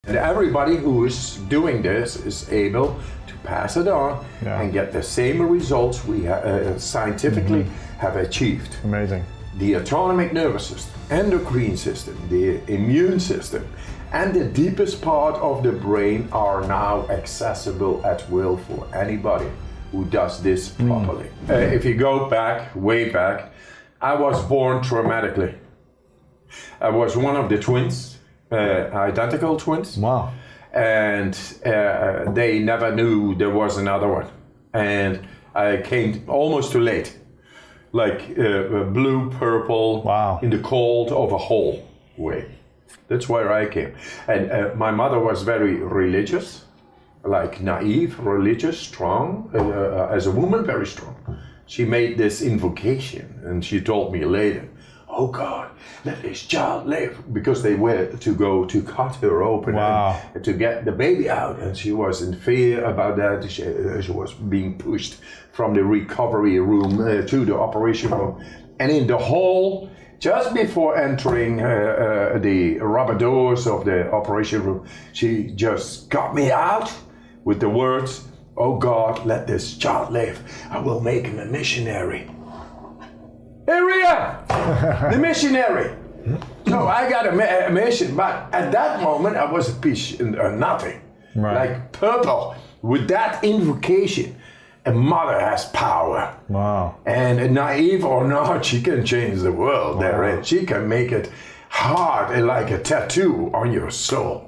And everybody who is doing this is able to pass it on and get the same results we scientifically have achieved. Amazing. The autonomic nervous system, endocrine system, the immune system, and the deepest part of the brain are now accessible at will for anybody who does this properly. If you go back, way back, I was born traumatically. I was one of the twins. Identical twins. Wow. And they never knew there was another one. And I came almost too late. Like blue, purple, in the cold of a whole way. That's where I came. And my mother was very religious, like naive, religious, strong. As a woman, very strong. She made this invocation and she told me later, oh God, let this child live, because they were to go to cut her open and to get the baby out, and she was in fear about that. She was being pushed from the recovery room to the operation room, and in the hall, just before entering the rubber doors of the operation room, she just got me out with the words, oh God, let this child live. I will make him a missionary. Area, the missionary. So I got a mission, but at that moment I was a piece of nothing. Like purple. With that invocation, a mother has power. Wow. And naive or not, she can change the world. She can make it hard, like a tattoo on your soul.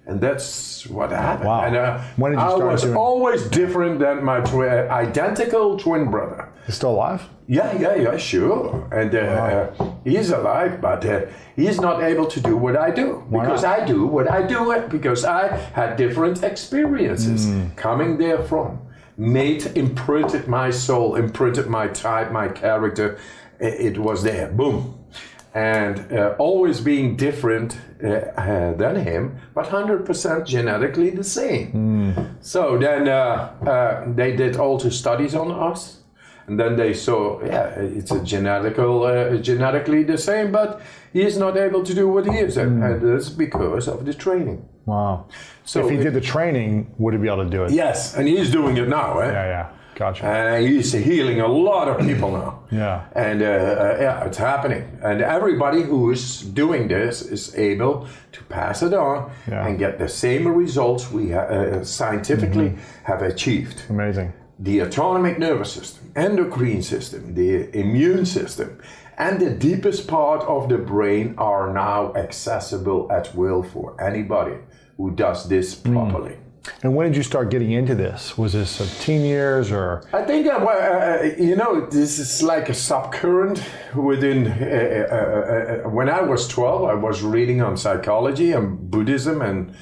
And that's what happened. Wow. And when did you start I was always different than my identical twin brother. He's still alive? Yeah, sure. And he's alive, but he's not able to do what I do. Because I do what I do, because I had different experiences coming there from. Imprinted my soul, imprinted my type, my character. It was there, boom. And always being different than him, but 100% genetically the same. So then they did all the studies on us. And then they saw, it's genetically the same, but he is not able to do what he is. And that's because of the training. Wow. So if he did the training, would he be able to do it? Yes, and he's doing it now. Yeah. Gotcha. And he's healing a lot of people now. And it's happening. And everybody who is doing this is able to pass it on and get the same results we scientifically have achieved. Amazing. The autonomic nervous system, endocrine system, the immune system, and the deepest part of the brain are now accessible at will for anybody who does this properly. And when did you start getting into this? Was this teen years or? I think, this is like a subcurrent within, when I was 12, I was reading on psychology and Buddhism, and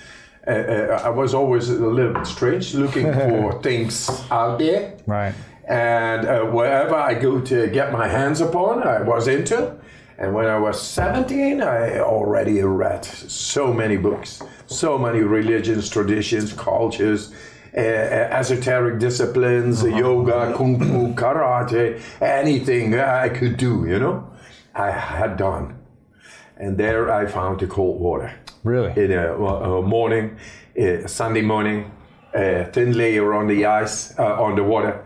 I was always a little strange, looking for things out there. Right. And wherever I go to get my hands upon, I was into. And when I was 17, I already read so many books, so many religions, traditions, cultures, esoteric disciplines, yoga, kung fu, karate, anything I could do, I had done. And there I found the cold water. Really? In a morning, Sunday morning, thin layer on the ice, on the water.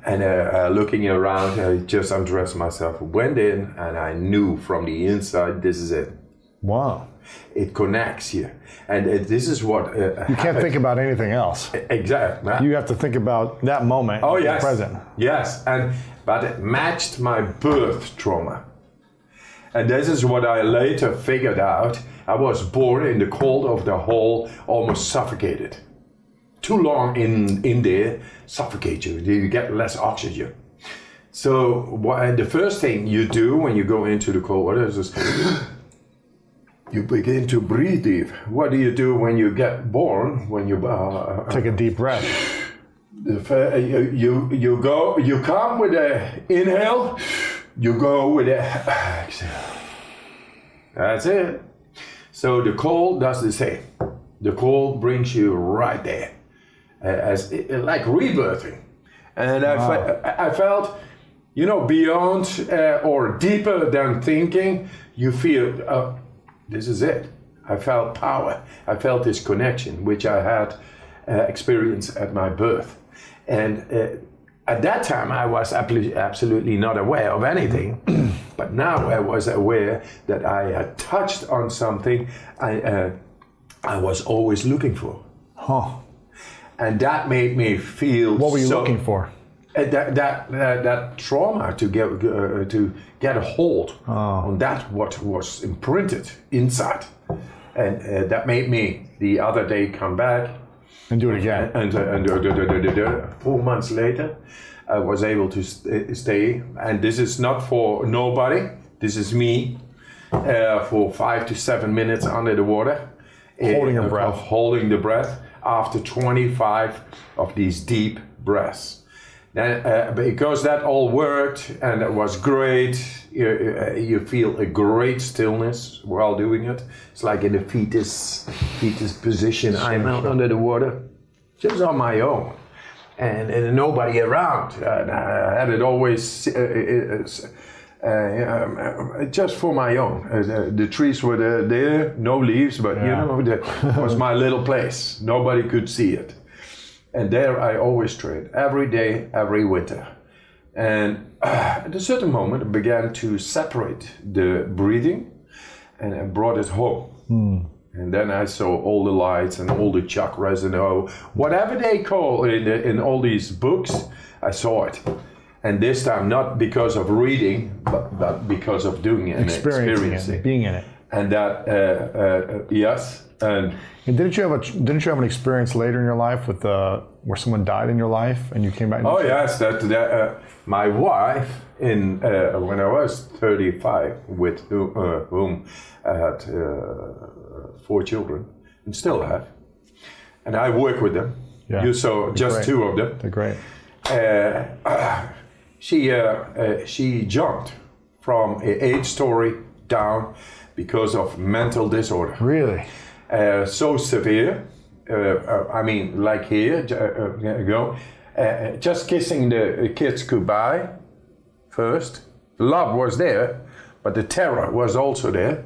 And looking around, I just undressed myself, went in, and I knew from the inside, this is it. Wow. It connects you. And this is what... you can't think about anything else. Exactly. You have to think about that moment in the present. Yes, but it matched my birth trauma. And this is what I later figured out. I was born in the cold of the hole, almost suffocated. Too long in there, suffocate you. You get less oxygen. So the first thing you do when you go into the cold water is just you begin to breathe deep. What do you do when you get born? When you take a deep breath. You come with a inhale. You go with a exhale. That's it. So the cold does the same. The cold brings you right there. Like rebirthing. And I felt, beyond or deeper than thinking, you feel, this is it. I felt power. I felt this connection, which I had experienced at my birth. And at that time, I was absolutely not aware of anything. But now I was aware that I had touched on something I was always looking for. Huh. And that made me feel. What were you looking for? That trauma to get a hold on that what was imprinted inside, and that made me the other day come back and do it again. And 4 months later, I was able to stay. And this is not for nobody. This is me for 5 to 7 minutes under the water, holding your breath, holding the breath after 25 of these deep breaths. Then, because that all worked and it was great, you feel a great stillness while doing it. It's like in a fetus position. I'm out under the water, just on my own, and nobody around. And I had it always just for my own. The trees were there, no leaves, but that was my little place. Nobody could see it. And there I always trained, every day, every winter. And at a certain moment, I began to separate the breathing, and I brought it home. And then I saw all the lights and all the chakras and whatever they call in all these books, I saw it. And this time, not because of reading, but because of doing it, experiencing it, being in it. And that, yes. And didn't you have an experience later in your life with where someone died in your life and you came back? Yes, that my wife when I was 35, with whom I had 4 children and still have, and I work with them. Yeah, you saw just great. 2 of them. They're great. She jumped from an 8-story down because of mental disorder. Really? So severe, I mean, like here, just kissing the kids goodbye first. Love was there, but the terror was also there.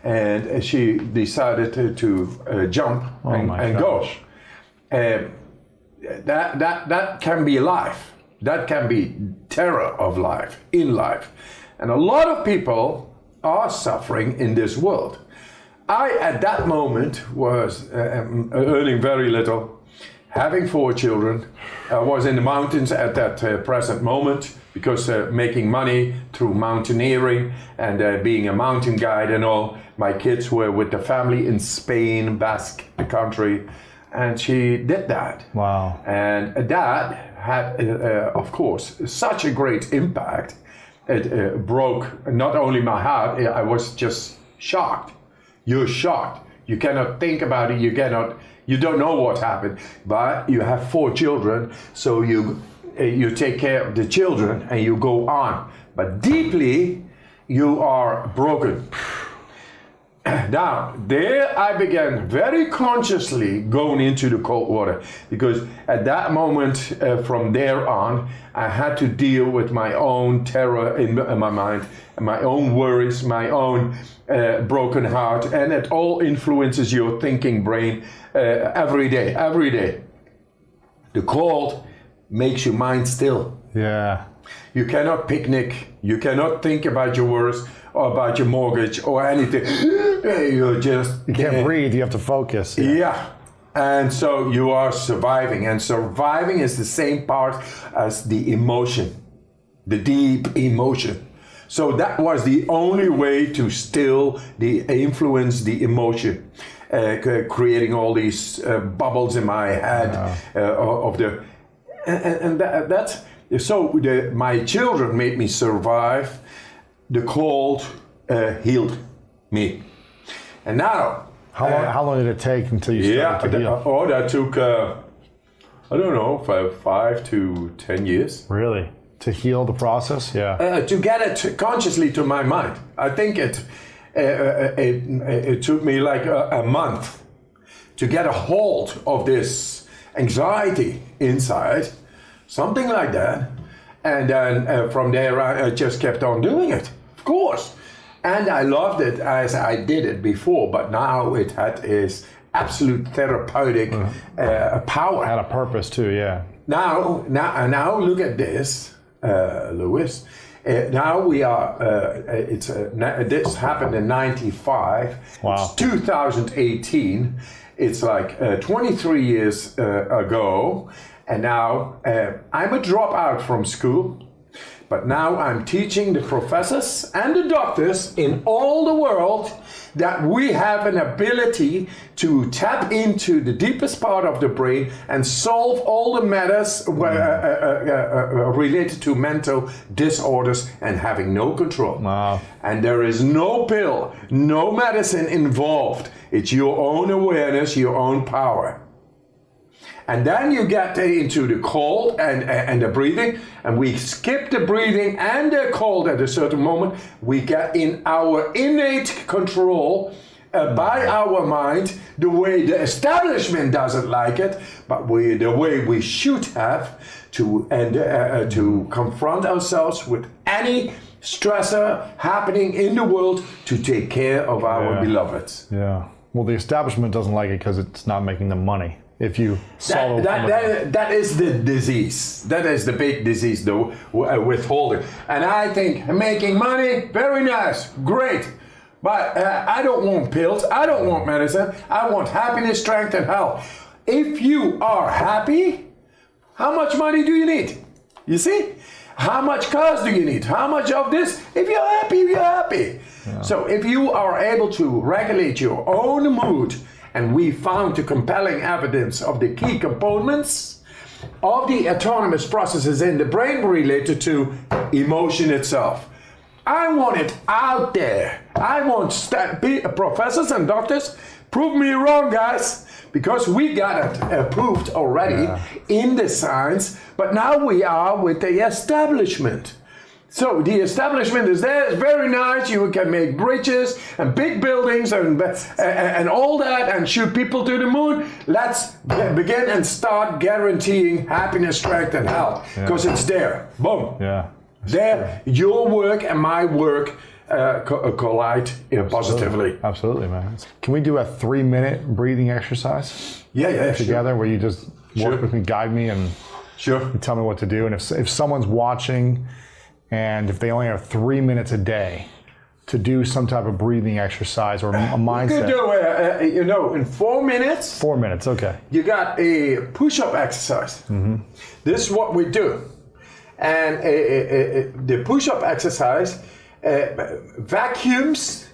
And she decided to jump and go. That can be life. That can be terror of life, in life. And a lot of people are suffering in this world. I, at that moment, was earning very little, having 4 children. I was in the mountains at that present moment because making money through mountaineering and being a mountain guide and all. My kids were with the family in Spain, Basque country, and she did that. Wow. And that had, of course, such a great impact. It broke not only my heart, I was just shocked. You're shocked. You cannot think about it. You don't know what happened. But you have 4 children, so you take care of the children and you go on. But deeply, you are broken. Now, there I began very consciously going into the cold water, because at that moment, from there on, I had to deal with my own terror in my mind, my own worries, my own broken heart, and it all influences your thinking brain every day, every day. The cold makes your mind still. Yeah. You cannot picnic, you cannot think about your worries or about your mortgage or anything. You can't breathe, you have to focus. Yeah. And so you are surviving, and surviving is the same part as the emotion, the deep emotion. So that was the only way to still influence the emotion, creating all these bubbles in my head of the, and that's so. My children made me survive. The cold healed me, and now. How long did it take until you started to heal? That took I don't know, 5 to 10 years. Really? To heal the process? Yeah. To get it consciously to my mind. I think it took me like a month to get a hold of this anxiety inside, something like that. And then from there I just kept on doing it, of course. And I loved it as I did it before, but now it had its absolute therapeutic power. Had a purpose too, yeah. Now look at this, Louis. Now we are. This happened in '95. Wow. It's 2018. It's like 23 years ago, and now I'm a dropout from school. But now I'm teaching the professors and the doctors in all the world that we have an ability to tap into the deepest part of the brain and solve all the matters related to mental disorders and having no control. Wow. And there is no pill, no medicine involved. It's your own awareness, your own power. And then you get into the cold and the breathing, and we skip the breathing and the cold at a certain moment. We get in our innate control by our mind, the way the establishment doesn't like it, but the way we should have to confront ourselves with any stressor happening in the world to take care of our beloveds. Yeah. Well, the establishment doesn't like it because it's not making them money. If you solve that is the disease. That is the big disease, though, withholding. And I think making money, very nice, great. But I don't want pills. I don't want medicine. I want happiness, strength, and health. If you are happy, how much money do you need? You see? How much cars do you need? How much of this? If you're happy, you're happy. Yeah. So if you are able to regulate your own mood, and we found the compelling evidence of the key components of the autonomous processes in the brain related to emotion itself. I want it out there. I want professors and doctors, prove me wrong, guys, because we got it proved already in the science, but now we are with the establishment. So the establishment is there, it's very nice, you can make bridges and big buildings and all that and shoot people to the moon. Let's begin and start guaranteeing happiness, strength, and health, because it's there. Boom. Yeah. There, your work and my work collide positively. Absolutely, man. Can we do a 3-minute breathing exercise? Yeah, together, sure. Where you just work with me, guide me, and you tell me what to do. And if someone's watching, and if they only have 3 minutes a day to do some type of breathing exercise or a mindset. You could do, in 4 minutes. 4 minutes, okay. You got a push-up exercise. Mm-hmm. This is what we do. And the push-up exercise vacuums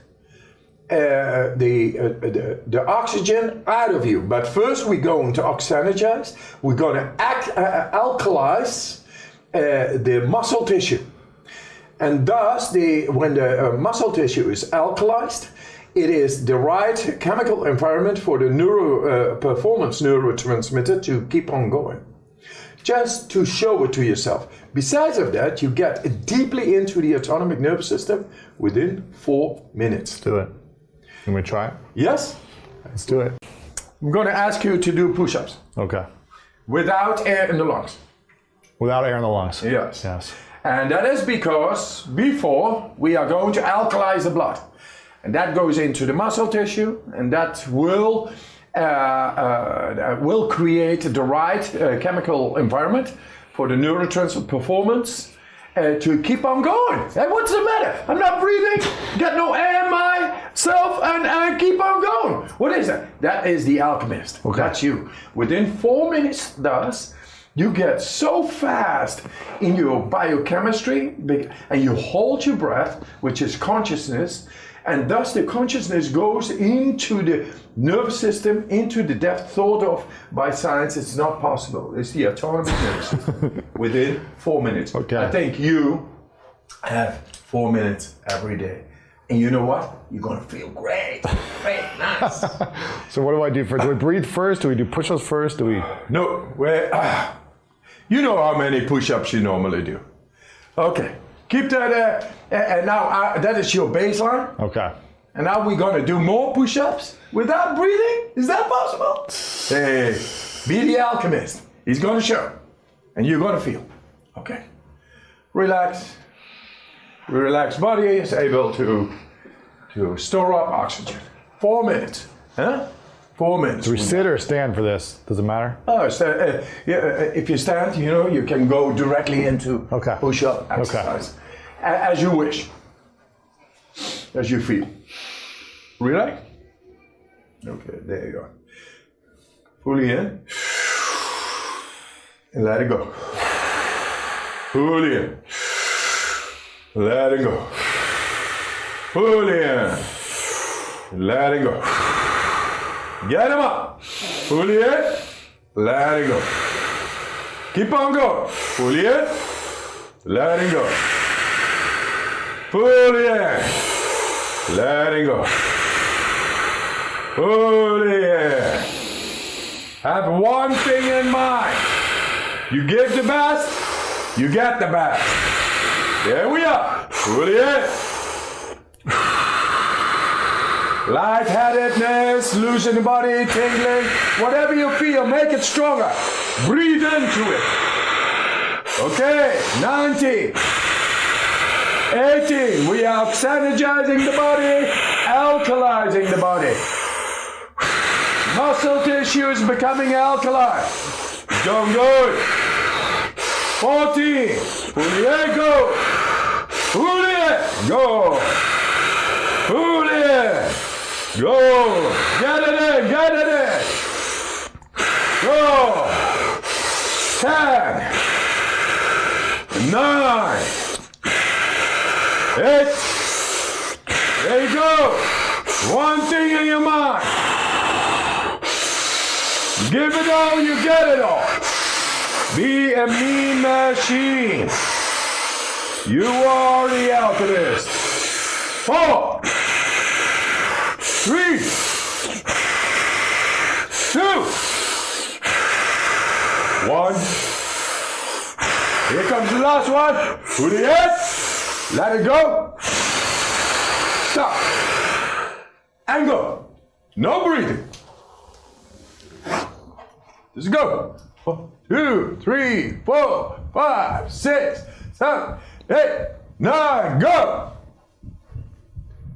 the oxygen out of you. But first we're going to oxygenize. We're going to alkalize the muscle tissue. And thus, when the muscle tissue is alkalized, it is the right chemical environment for the performance neurotransmitter to keep on going. Just to show it to yourself. Besides of that, you get deeply into the autonomic nervous system within 4 minutes. Let's do it. Can we try it? Yes. Let's do it. I'm going to ask you to do push-ups. Okay. Without air in the lungs. Without air in the lungs. Yes. Yes. And that is because before we are going to alkalize the blood. And that goes into the muscle tissue, and that will create the right chemical environment for the neurotransmitter performance to keep on going. Hey, what's the matter? I'm not breathing, got no air in myself, and I keep on going. What is that? That is the alchemist. Okay. That's you. Within 4 minutes, thus, you get so fast in your biochemistry, and you hold your breath, which is consciousness, and thus the consciousness goes into the nervous system, into the depth thought of by science. It's not possible. It's the autonomous nervous system within 4 minutes. Okay. I think you have 4 minutes every day. And you know what? You're going to feel great. Great, nice. So what do I do first? Do we breathe first? Do we do push-ups first? Do we? No. You know how many push-ups you normally do. Okay. Keep that, and now that is your baseline. Okay. And now we're going to do more push-ups without breathing. Is that possible? Hey, be the alchemist. He's going to show. And you're going to feel. Okay. Relax. The relaxed body is able to to store up oxygen. 4 minutes. Huh? 4 minutes. Do we sit or stand for this? Does it matter? Oh, if you stand, you can go directly into push-up exercise. As you wish. As you feel. Relax. Okay, there you go. Fully in. And let it go. Fully in. Let it go. Fully in. Let it go. Get him up. Fully in. Let it go. Keep on going. Fully in. Let it go. Fully in. Let it go. Fully in. Have one thing in mind. You give the best, you get the best. There we are. Fully in. Lightheadedness, loosen the body, tingling, whatever you feel, make it stronger. Breathe into it. Okay, 19, 18. We are energizing the body, alkalizing the body. Muscle tissue is becoming alkaline. Going good. 14. Fully in, go. Fully in, go. Fully in. Go! Get it in! Get it in! Go! 10, 9, 8. There you go! One thing in your mind. Give it all, you get it all. Be a mean machine. You are the alchemist. 4, 3, 2. One. Here comes the last one. To the end. Let it go. Stop. And go. No breathing. Just go. 1, 2, 3, 4, 5, 6, 7, 8, 9. Go.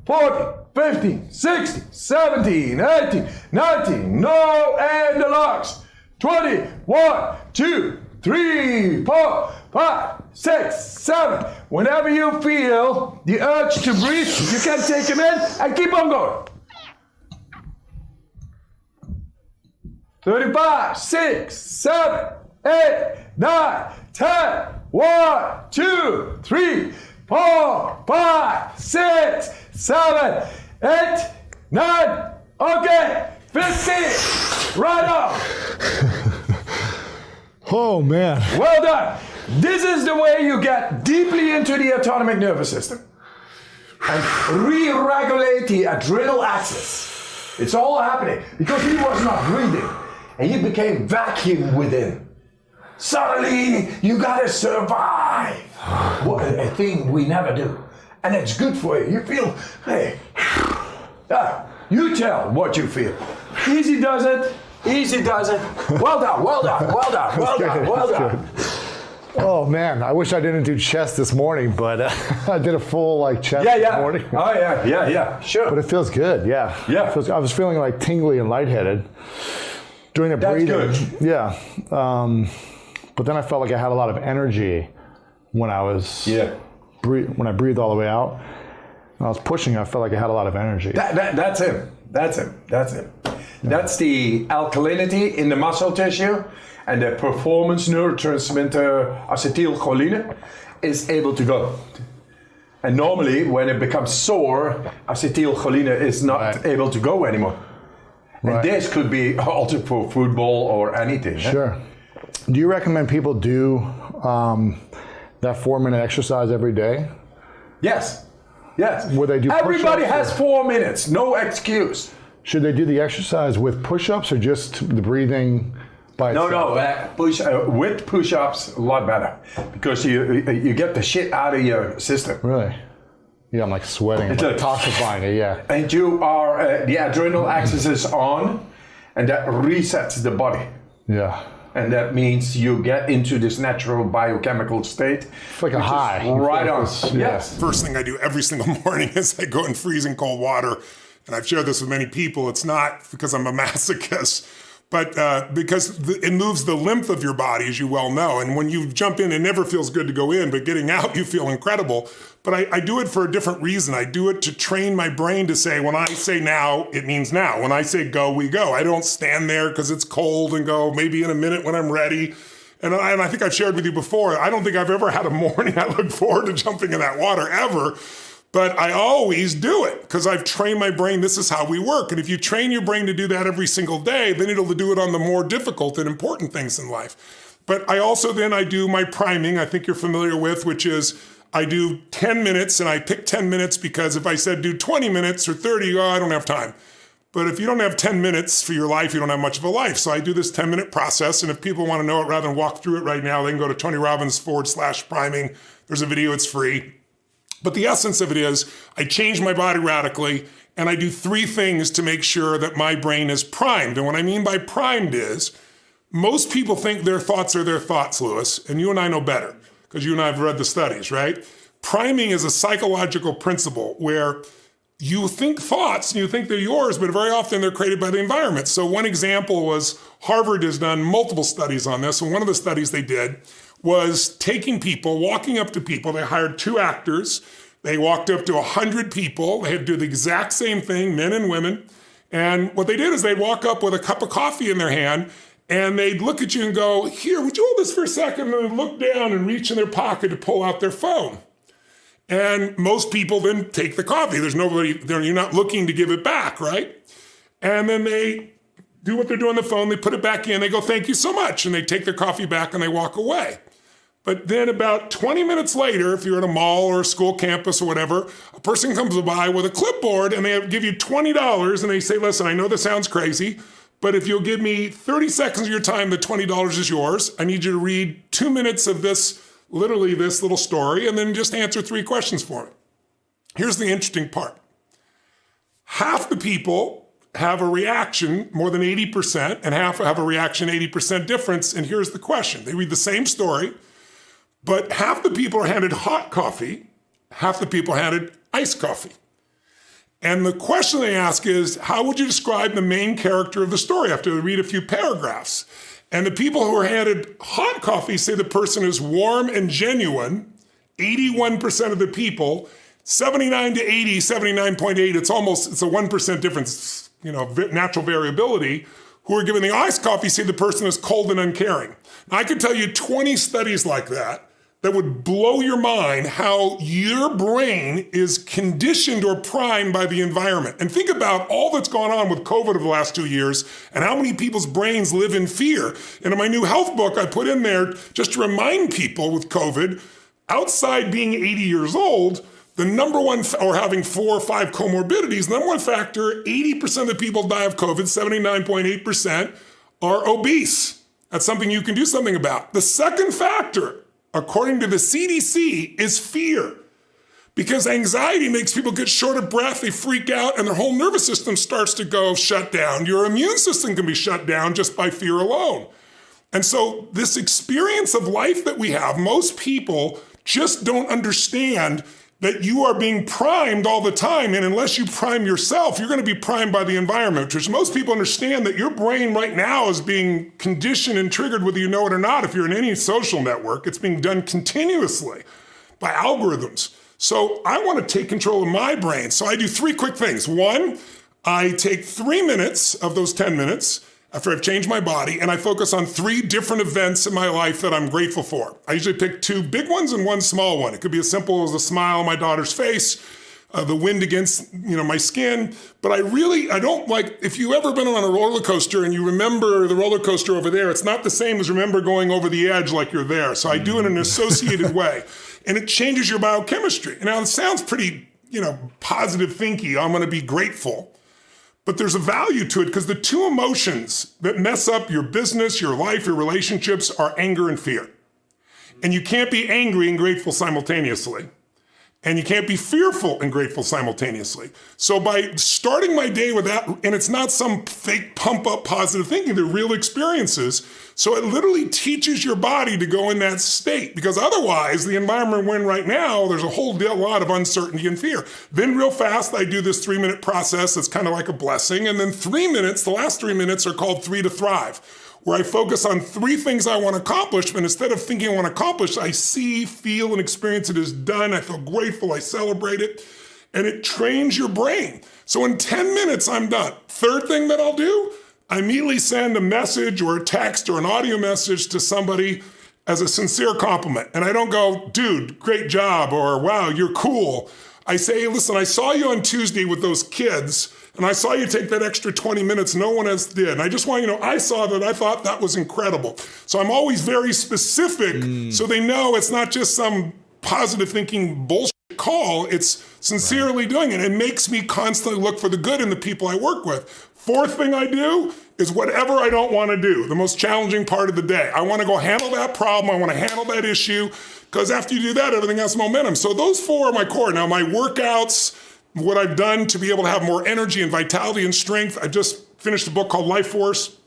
40. 15, 16, 17, 18, 19, no, and the locks. 20, 1, 2, 3, 4, 5, 6, 7. Whenever you feel the urge to breathe, you can take them in and keep on going. 35, 6, 7, 8, 9, 10, 1, 2, 3, 4, 5, 6, 7, 8, 9, okay, 15, right off. Oh man. Well done. This is the way you get deeply into the autonomic nervous system and re-regulate the adrenal axis. It's all happening because he was not breathing and he became vacuum within. Suddenly, you gotta survive. A thing we never do. And it's good for you. You feel, hey, you tell what you feel. Easy does it. Easy does it. Well done, well done, well done, well done, well done. Oh man, I wish I didn't do chest this morning, but I did a full chest this morning. Oh yeah, sure. But it feels good, yeah. Yeah. I was feeling tingly and lightheaded during the breathing. That's good. Yeah. But then I felt like I had a lot of energy when I was when I breathed all the way out. When I was pushing, I felt like I had a lot of energy. That's him. That's him. That's him. That's the alkalinity in the muscle tissue, and the performance neurotransmitter acetylcholine is able to go. And normally, when it becomes sore, acetylcholine is not able to go anymore. And this could be altered for football or anything. Sure. Do you recommend people do that 4-minute exercise every day? Yes. Yes. Would they do Everybody push-ups has 4 minutes. No excuse. Should they do the exercise with push-ups or just the breathing by itself? No. With push-ups, a lot better because you get the shit out of your system. Really? Yeah, I'm sweating. I'm toxifying it, yeah. And you are, the adrenal axis is on, and that resets the body. Yeah. And that means you get into this natural biochemical state. It's like a high. Right on. Yes. First thing I do every single morning is I go in freezing cold water. And I've shared this with many people. It's not because I'm a masochist, but because it moves the lymph of your body, as you well know. And when you jump in, it never feels good to go in, but getting out, you feel incredible. But I do it for a different reason. I do it to train my brain to say, when I say now, it means now. When I say go, we go. I don't stand there because it's cold and go, maybe in a minute when I'm ready. And I think I've shared with you before, I don't think I've ever had a morning I look forward to jumping in that water ever. But I always do it because I've trained my brain. This is how we work. And if you train your brain to do that every single day, then it'll do it on the more difficult and important things in life. But I also I do my priming, I think you're familiar with, which is I do 10 minutes, and I pick 10 minutes because if I said do 20 minutes or 30, I don't have time. But if you don't have 10 minutes for your life, you don't have much of a life. So I do this 10-minute process. And if people want to know it rather than walk through it right now, they can go to TonyRobbins/priming. There's a video, it's free. But the essence of it is I change my body radically, and I do 3 things to make sure that my brain is primed. And what I mean by primed is most people think their thoughts are their thoughts, Lewis, and you and I know better because you and I have read the studies, right? Priming is a psychological principle where you think thoughts and you think they're yours, but very often they're created by the environment. So one example was Harvard has done multiple studies on this, and one of the studies they did was taking people, walking up to people. They hired 2 actors. They walked up to 100 people. They had to do the exact same thing, men and women. And what they did is they'd walk up with a cup of coffee in their hand, and they'd look at you and go, here, would you hold this for a second? And they'd look down and reach in their pocket to pull out their phone. And most people then take the coffee. There's nobody there. You're not looking to give it back, right? And then they do what they're doing on the phone. They put it back in. They go, thank you so much. And they take their coffee back and they walk away. But then about 20 minutes later, if you're at a mall or a school campus or whatever, a person comes by with a clipboard and they give you $20 and they say, listen, I know this sounds crazy, but if you'll give me 30 seconds of your time, the $20 is yours. I need you to read 2 minutes of this, literally this little story, and then just answer 3 questions for me. Here's the interesting part. Half the people have a reaction, more than 80%, and half have a reaction 80% difference. And here's the question. They read the same story, but half the people are handed hot coffee, half the people are handed iced coffee. And the question they ask is, how would you describe the main character of the story after they read a few paragraphs? And the people who are handed hot coffee say the person is warm and genuine, 81% of the people, 79 to 80, 79.8, it's a 1% difference, natural variability, who are given the iced coffee say the person is cold and uncaring. Now, I could tell you 20 studies like that would blow your mind how your brain is conditioned or primed by the environment. And think about all that's gone on with COVID over the last 2 years and how many people's brains live in fear. And in my new health book, I put in there just to remind people with COVID, outside being 80 years old, the number one, or having 4 or 5 comorbidities, the number one factor, 80% of the people die of COVID, 79.8% are obese. That's something you can do something about. The second factor, according to the CDC, is fear. Because anxiety makes people get short of breath, they freak out, and their whole nervous system starts to go shut down. Your immune system can be shut down just by fear alone. And so this experience of life that we have, most people just don't understand that you are being primed all the time. And unless you prime yourself, you're going to be primed by the environment, which most people understand that your brain right now is being conditioned and triggered whether you know it or not. If you're in any social network, it's being done continuously by algorithms. So I want to take control of my brain. So I do 3 quick things. 1, I take 3 minutes of those 10 minutes after I've changed my body, and I focus on 3 different events in my life that I'm grateful for. I usually pick 2 big ones and 1 small one. It could be as simple as a smile on my daughter's face, the wind against my skin. But I don't like, if you've ever been on a roller coaster and you remember the roller coaster over there, it's not the same as remember going over the edge like you're there. So I do it in an associated way. And it changes your biochemistry. Now, it sounds pretty, positive thinky. I'm going to be grateful. But there's a value to it because the 2 emotions that mess up your business, your life, your relationships are anger and fear. And you can't be angry and grateful simultaneously. And you can't be fearful and grateful simultaneously. So by starting my day with that, and it's not some fake pump up positive thinking, they're real experiences. So it literally teaches your body to go in that state, because otherwise the environment we're in right now, there's a whole lot of uncertainty and fear. Then real fast, I do this 3-minute process that's kind of like a blessing. And then 3 minutes, the last 3 minutes are called 3 to Thrive, where I focus on 3 things I want to accomplish, but instead of thinking I want to accomplish, I see, feel, and experience it as done. I feel grateful, I celebrate it, and it trains your brain. So in 10 minutes, I'm done. Third thing that I'll do, I immediately send a message or a text or an audio message to somebody as a sincere compliment. And I don't go, dude, great job, or wow, you're cool. I say, hey, listen, I saw you on Tuesday with those kids, and I saw you take that extra 20 minutes no one else did. And I just want you to know, I saw that, I thought that was incredible. So I'm always very specific so they know it's not just some positive thinking bullshit call, it's sincerely doing it. It makes me constantly look for the good in the people I work with. Fourth thing I do is whatever I don't want to do, the most challenging part of the day. I want to go handle that problem, I want to handle that issue, because after you do that, everything has momentum. So those 4 are my core. Now my workouts, what I've done to be able to have more energy and vitality and strength. I just finished a book called Life Force.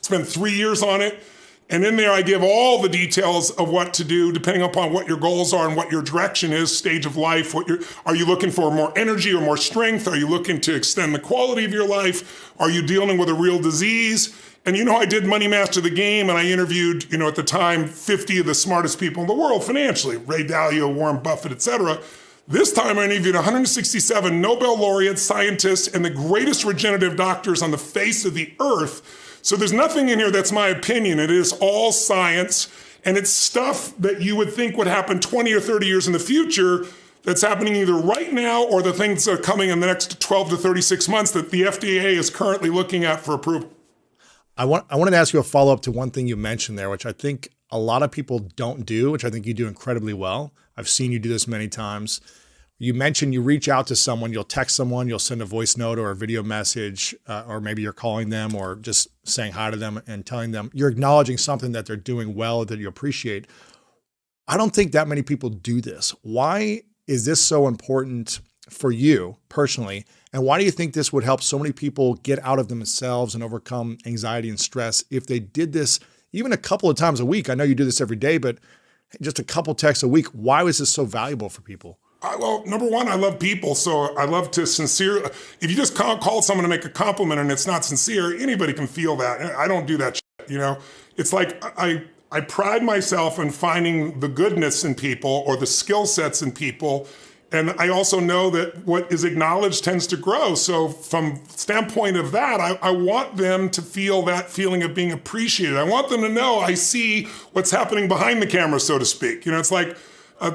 Spent 3 years on it. And in there, I give all the details of what to do, depending upon what your goals are and what your direction is, stage of life. Are you looking for more energy or more strength? Are you looking to extend the quality of your life? Are you dealing with a real disease? And I did Money Master the Game, and I interviewed, at the time, 50 of the smartest people in the world financially, Ray Dalio, Warren Buffett, et cetera. This time I interviewed 167 Nobel laureates, scientists, and the greatest regenerative doctors on the face of the earth. So there's nothing in here that's my opinion. It is all science, and it's stuff that you would think would happen 20 or 30 years in the future that's happening either right now or the things that are coming in the next 12 to 36 months that the FDA is currently looking at for approval. I wanted to ask you a follow-up to one thing you mentioned there, which I think a lot of people don't do, which I think you do incredibly well. I've seen you do this many times. You mentioned you reach out to someone, you'll text someone, you'll send a voice note or a video message, or maybe you're calling them or just saying hi to them and telling them you're acknowledging something that they're doing well that you appreciate. I don't think that many people do this. Why is this so important for you personally? And why do you think this would help so many people get out of themselves and overcome anxiety and stress if they did this even a couple of times a week? I know you do this every day, but just a couple texts a week. Why was this so valuable for people? Well, number one, I love people, so I love to sincerely. If you just call someone to make a compliment and it's not sincere, anybody can feel that. I don't do that shit, It's like I pride myself in finding the goodness in people or the skill sets in people. And I also know that what is acknowledged tends to grow. So from standpoint of that, I want them to feel that feeling of being appreciated. I want them to know I see what's happening behind the camera, so to speak. It's like,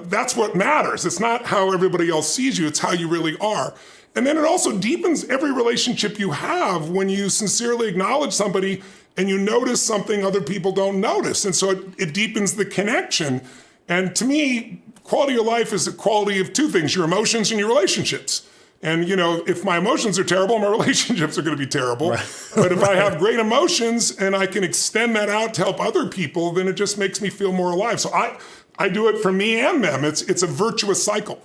that's what matters. It's not how everybody else sees you, it's how you really are. And then it also deepens every relationship you have when you sincerely acknowledge somebody and you notice something other people don't notice. And so it deepens the connection. And to me, quality of life is the quality of two things, your emotions and your relationships. And, if my emotions are terrible, my relationships are going to be terrible. Right. But if I have great emotions and I can extend that out to help other people, then it just makes me feel more alive. So I do it for me and them. It's a virtuous cycle.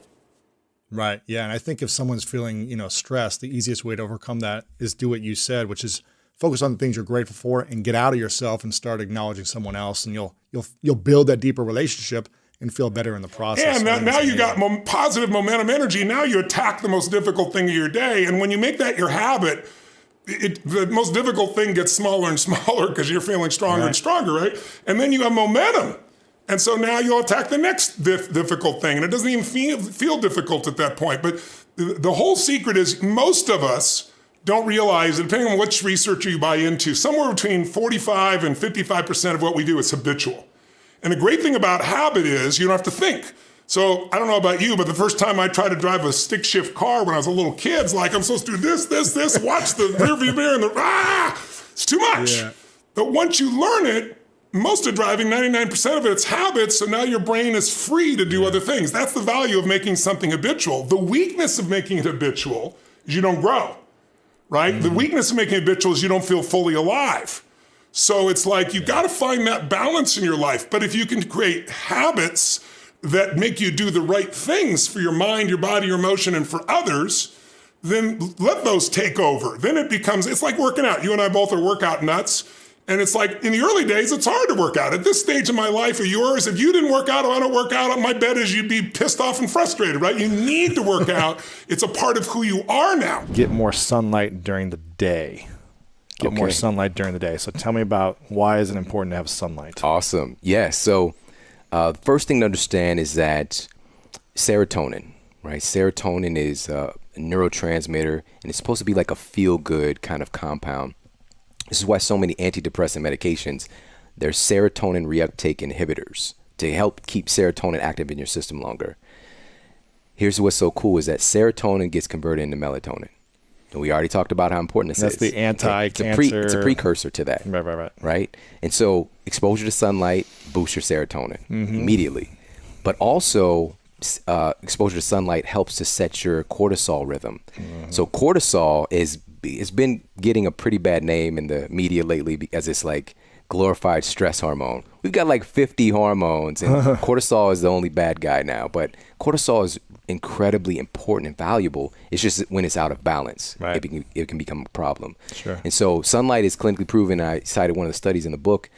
Right. Yeah. And I think if someone's feeling, stressed, the easiest way to overcome that is do what you said, which is focus on the things you're grateful for and get out of yourself and start acknowledging someone else. And you'll build that deeper relalement and feel better in the process. Yeah, and now you got positive momentum energy. Now you attack the most difficult thing of your day. And when you make that your habit, the most difficult thing gets smaller and smaller because you're feeling stronger and stronger, right? And then you have momentum. And so now you'll attack the next difficult thing. And it doesn't even feel difficult at that point. But the whole secret is most of us don't realize, depending on which researcher you buy into, somewhere between 45 and 55% of what we do is habitual. And the great thing about habit is you don't have to think. So I don't know about you, but the first time I tried to drive a stick shift car when I was a little kid, it's like I'm supposed to do this, watch the rearview mirror and it's too much. Yeah. But once you learn it, most of driving, 99% of it's habits, so now your brain is free to do other things. That's the value of making something habitual. The weakness of making it habitual is you don't grow, right? Mm-hmm. The weakness of making it habitual is you don't feel fully alive. So it's like you've got to find that balance in your life. But if you can create habits that make you do the right things for your mind, your body, your emotion, and for others, then let those take over. Then it's like working out. You and I both are workout nuts. And it's like, in the early days, it's hard to work out. At this stage of my life or yours, if you didn't work out or I don't work out, my bet is you'd be pissed off and frustrated, right? You need to work out. It's a part of who you are now. Get more sunlight during the day. Get more sunlight during the day. So tell me about why is it important to have sunlight? Awesome. Yeah. So first thing to understand is that serotonin, right? Serotonin is a neurotransmitter, and it's supposed to be like a feel-good kind of compound. This is why so many antidepressant medications, they're serotonin reuptake inhibitors to help keep serotonin active in your system longer. Here's what's so cool is that serotonin gets converted into melatonin. And we already talked about how important this is. That's the anti-cancer. It's a precursor to that. Right? And so exposure to sunlight boosts your serotonin immediately. But also exposure to sunlight helps to set your cortisol rhythm. So cortisol it's been getting a pretty bad name in the media lately because it's like glorified stress hormone. We've got like 50 hormones, and cortisol is the only bad guy now. But cortisol is incredibly important and valuable. It's just when it's out of balance, it can become a problem. Sure. And so sunlight is clinically proven. I cited one of the studies in the book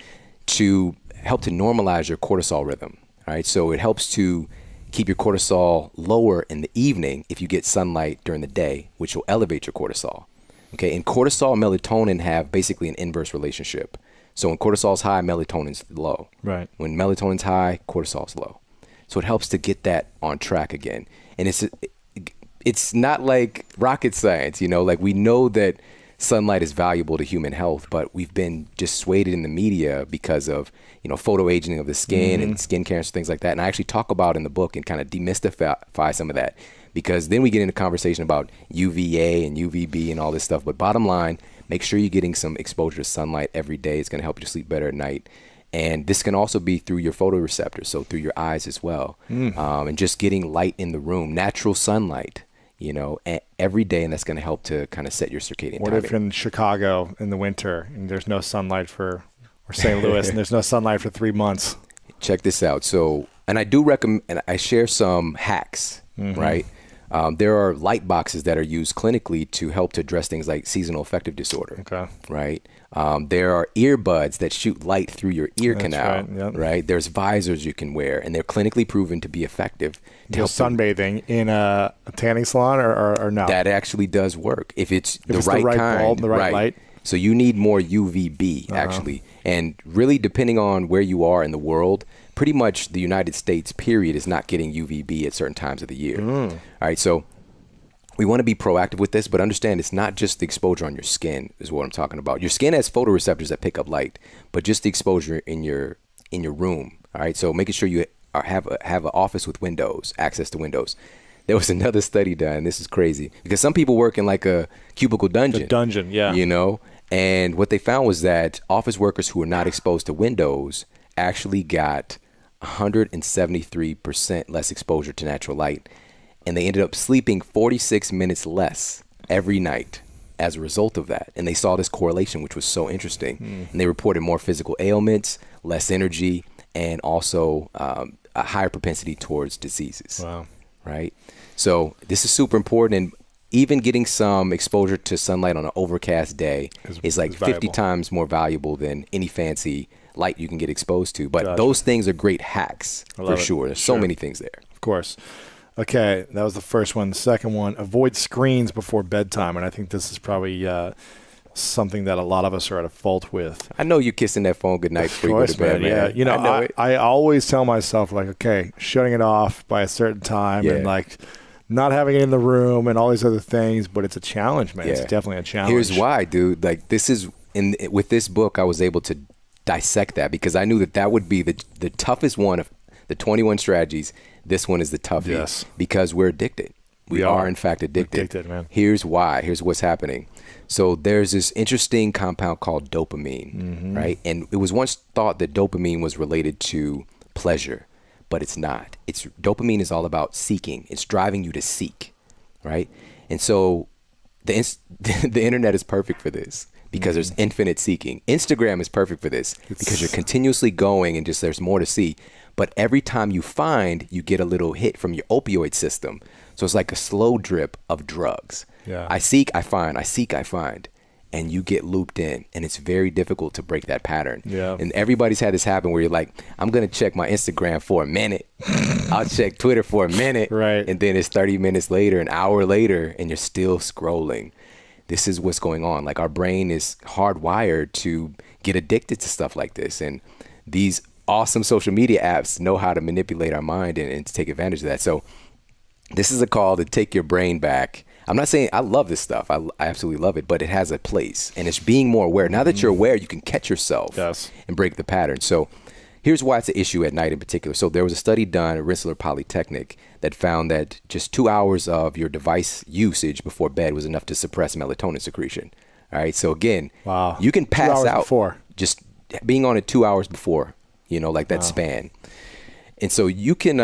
to help to normalize your cortisol rhythm. Right, so it helps to keep your cortisol lower in the evening if you get sunlight during the day, which will elevate your cortisol. Okay, and cortisol and melatonin have basically an inverse relationship. So when cortisol's high, melatonin's low. Right. When melatonin's high, cortisol's low. So it helps to get that on track again. And it's not like rocket science, like we know that sunlight is valuable to human health, but we've been dissuaded in the media because of, photoaging of the skin and skin cancer, things like that. And I actually talk about in the book and kind of demystify some of that, because then we get into conversation about UVA and UVB and all this stuff. But bottom line, make sure you're getting some exposure to sunlight every day. It's going to help you to sleep better at night. And this can also be through your photoreceptors, so through your eyes as well. And just getting light in the room, natural sunlight, every day, and that's going to help to kind of set your circadian timing. What if in Chicago in the winter and there's no sunlight or St. Louis and there's no sunlight for 3 months? Check this out. So, and I do recommend, and I share some hacks, right? There are light boxes that are used clinically to help to address things like seasonal affective disorder. Okay. Right. There are earbuds that shoot light through your ear canal. Right. Yep. Right. There's visors you can wear, and they're clinically proven to be effective. To help sunbathing in a tanning salon or no? That actually does work if it's the right kind, bulb, the right light. So you need more UVB actually, and really depending on where you are in the world. Pretty much the United States, period, is not getting UVB at certain times of the year. All right, so we want to be proactive with this, but understand it's not just the exposure on your skin is what I'm talking about. Your skin has photoreceptors that pick up light, but just the exposure in your room. All right, so making sure you have an office with windows, access to windows. There was another study done. This is crazy because some people work in like a cubicle dungeon. A dungeon, yeah. And what they found was that office workers who were not exposed to windows actually got 173% less exposure to natural light, and they ended up sleeping 46 minutes less every night as a result of that. And they saw this correlation, which was so interesting. And they reported more physical ailments, less energy, and also a higher propensity towards diseases. Wow. Right? So this is super important, and even getting some exposure to sunlight on an overcast day is like 50 times more valuable than any fancy light you can get exposed to. But those things are great hacks for sure. There's so many things there. Of course. Okay, that was the first one. The second one, avoid screens before bedtime. And I think this is probably something that a lot of us are at a fault with. I know you're kissing that phone goodnight before you go to bed, man. Yeah, I always tell myself, like, okay, shutting it off by a certain time and like not having it in the room and all these other things. But it's a challenge, man. It's definitely a challenge. Here's why, dude. Like, this is with this book, I was able to dissect that because I knew that would be the toughest one of the 21 strategies. This one is the toughest because we're addicted. We are in fact addicted, man. Here's why. Here's what's happening. So there's this interesting compound called dopamine, right? And it was once thought that dopamine was related to pleasure, but it's not. Dopamine is all about seeking. It's driving you to seek, right? And so the internet is perfect for this. because there's infinite seeking. Instagram is perfect for this because you're continuously going and just there's more to see. But every time you find, you get a little hit from your opioid system. So it's like a slow drip of drugs. Yeah. I seek, I find, I seek, I find. And you get looped in, and it's very difficult to break that pattern. Yeah. And everybody's had this happen where you're like, I'm going to check my Instagram for a minute. I'll check Twitter for a minute. Right. And then it's 30 minutes later, an hour later, and you're still scrolling. This is what's going on. Like, our brain is hardwired to get addicted to stuff like this. And these awesome social media apps know how to manipulate our mind and to take advantage of that. So this is a call to take your brain back. I'm not saying I love this stuff. I absolutely love it, but it has a place, and it's being more aware. Now that you're aware, you can catch yourself and break the pattern. So here's why it's an issue at night in particular. So there was a study done at Rensselaer Polytechnic that found that just 2 hours of your device usage before bed was enough to suppress melatonin secretion. All right. So again, you can pass out before just being on it 2 hours before, you know, like that span. And so you can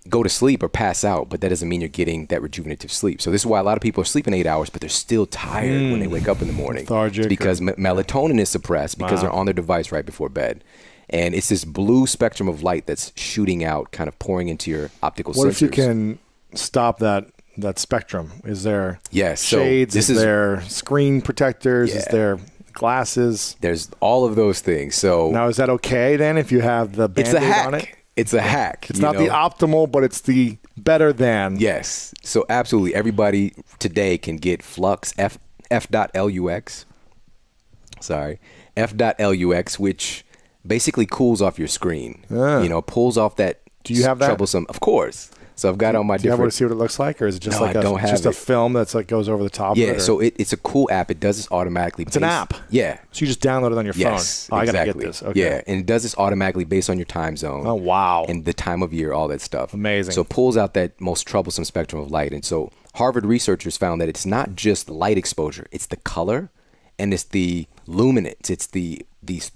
go to sleep or pass out, but that doesn't mean you're getting that rejuvenative sleep. So this is why a lot of people are sleeping 8 hours, but they're still tired when they wake up in the morning. It's because melatonin is suppressed because they're on their device right before bed. And it's this blue spectrum of light that's shooting out, kind of pouring into your optical sensors. What if you can stop that spectrum? Is there shades? So is there screen protectors? Is there glasses? There's all of those things. So now, is that okay then if you have the Band-Aid on it? It's a hack. It's not the optimal, but it's the better than. Yes. So absolutely, everybody today can get Flux F.LUX. Sorry, F.LUX, which basically cools off your screen. You know, pulls off that. Do you have that? Troublesome? Of course. So I've got on my. Do you ever see what it looks like, or is it just like a film that's like goes over the top? Yeah. of it? So it's a cool app. It does this automatically. It's an app. Yeah. So you just download it on your phone. Yes. Oh, exactly. I gotta get this. Okay. Yeah, and it does this automatically based on your time zone. Oh wow. And the time of year, all that stuff. Amazing. So it pulls out that most troublesome spectrum of light, and so Harvard researchers found that it's not just light exposure; it's the color, and it's the luminance. It's the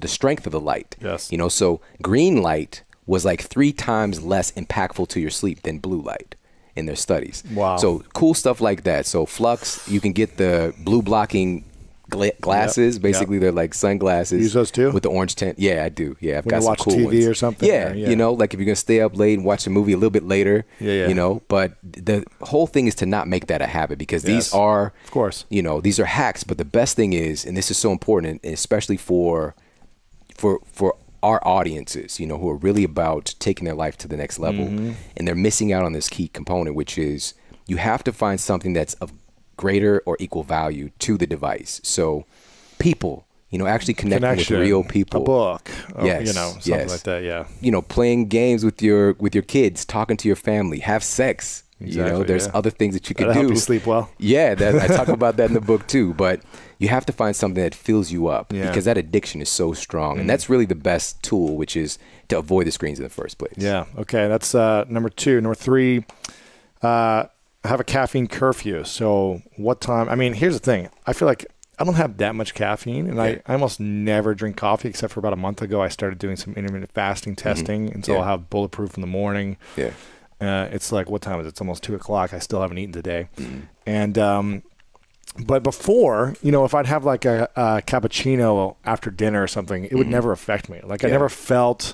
strength of the light. Yes. You know, so green light was like 3 times less impactful to your sleep than blue light in their studies. Wow. So cool stuff like that. So Flux, you can get the blue blocking glasses. Basically, they're like sunglasses. You use those too? With the orange tint. Yeah, I do. Yeah, I've when got you some watch cool TV ones. or something? Yeah, you know, like if you're going to stay up late and watch a movie a little bit later, you know, but the whole thing is to not make that a habit because these are, of course, you know, these are hacks. But the best thing is, and this is so important, especially for our audiences, you know, who are really about taking their life to the next level, and they're missing out on this key component, which is you have to find something that's of greater or equal value to the device. So people, you know, actually connecting with real people. A book, yes, you know, something like that, yeah. You know, playing games with your kids, talking to your family, have sex. Exactly, you know, there's other things that you can do. Help you sleep well. Yeah, I talk about that in the book too. But you have to find something that fills you up because that addiction is so strong, and that's really the best tool, which is to avoid the screens in the first place. Yeah. Okay, that's number 2. Number 3. Have a caffeine curfew. So what time? I mean, here's the thing. I feel like I don't have that much caffeine, and I almost never drink coffee except for about a month ago. I started doing some intermittent fasting testing, and so I'll have Bulletproof in the morning. Yeah. It's like, what time is it? It's almost 2 o'clock. I still haven't eaten today. And but before, you know, if I'd have like a cappuccino after dinner or something, it would never affect me. Like I never felt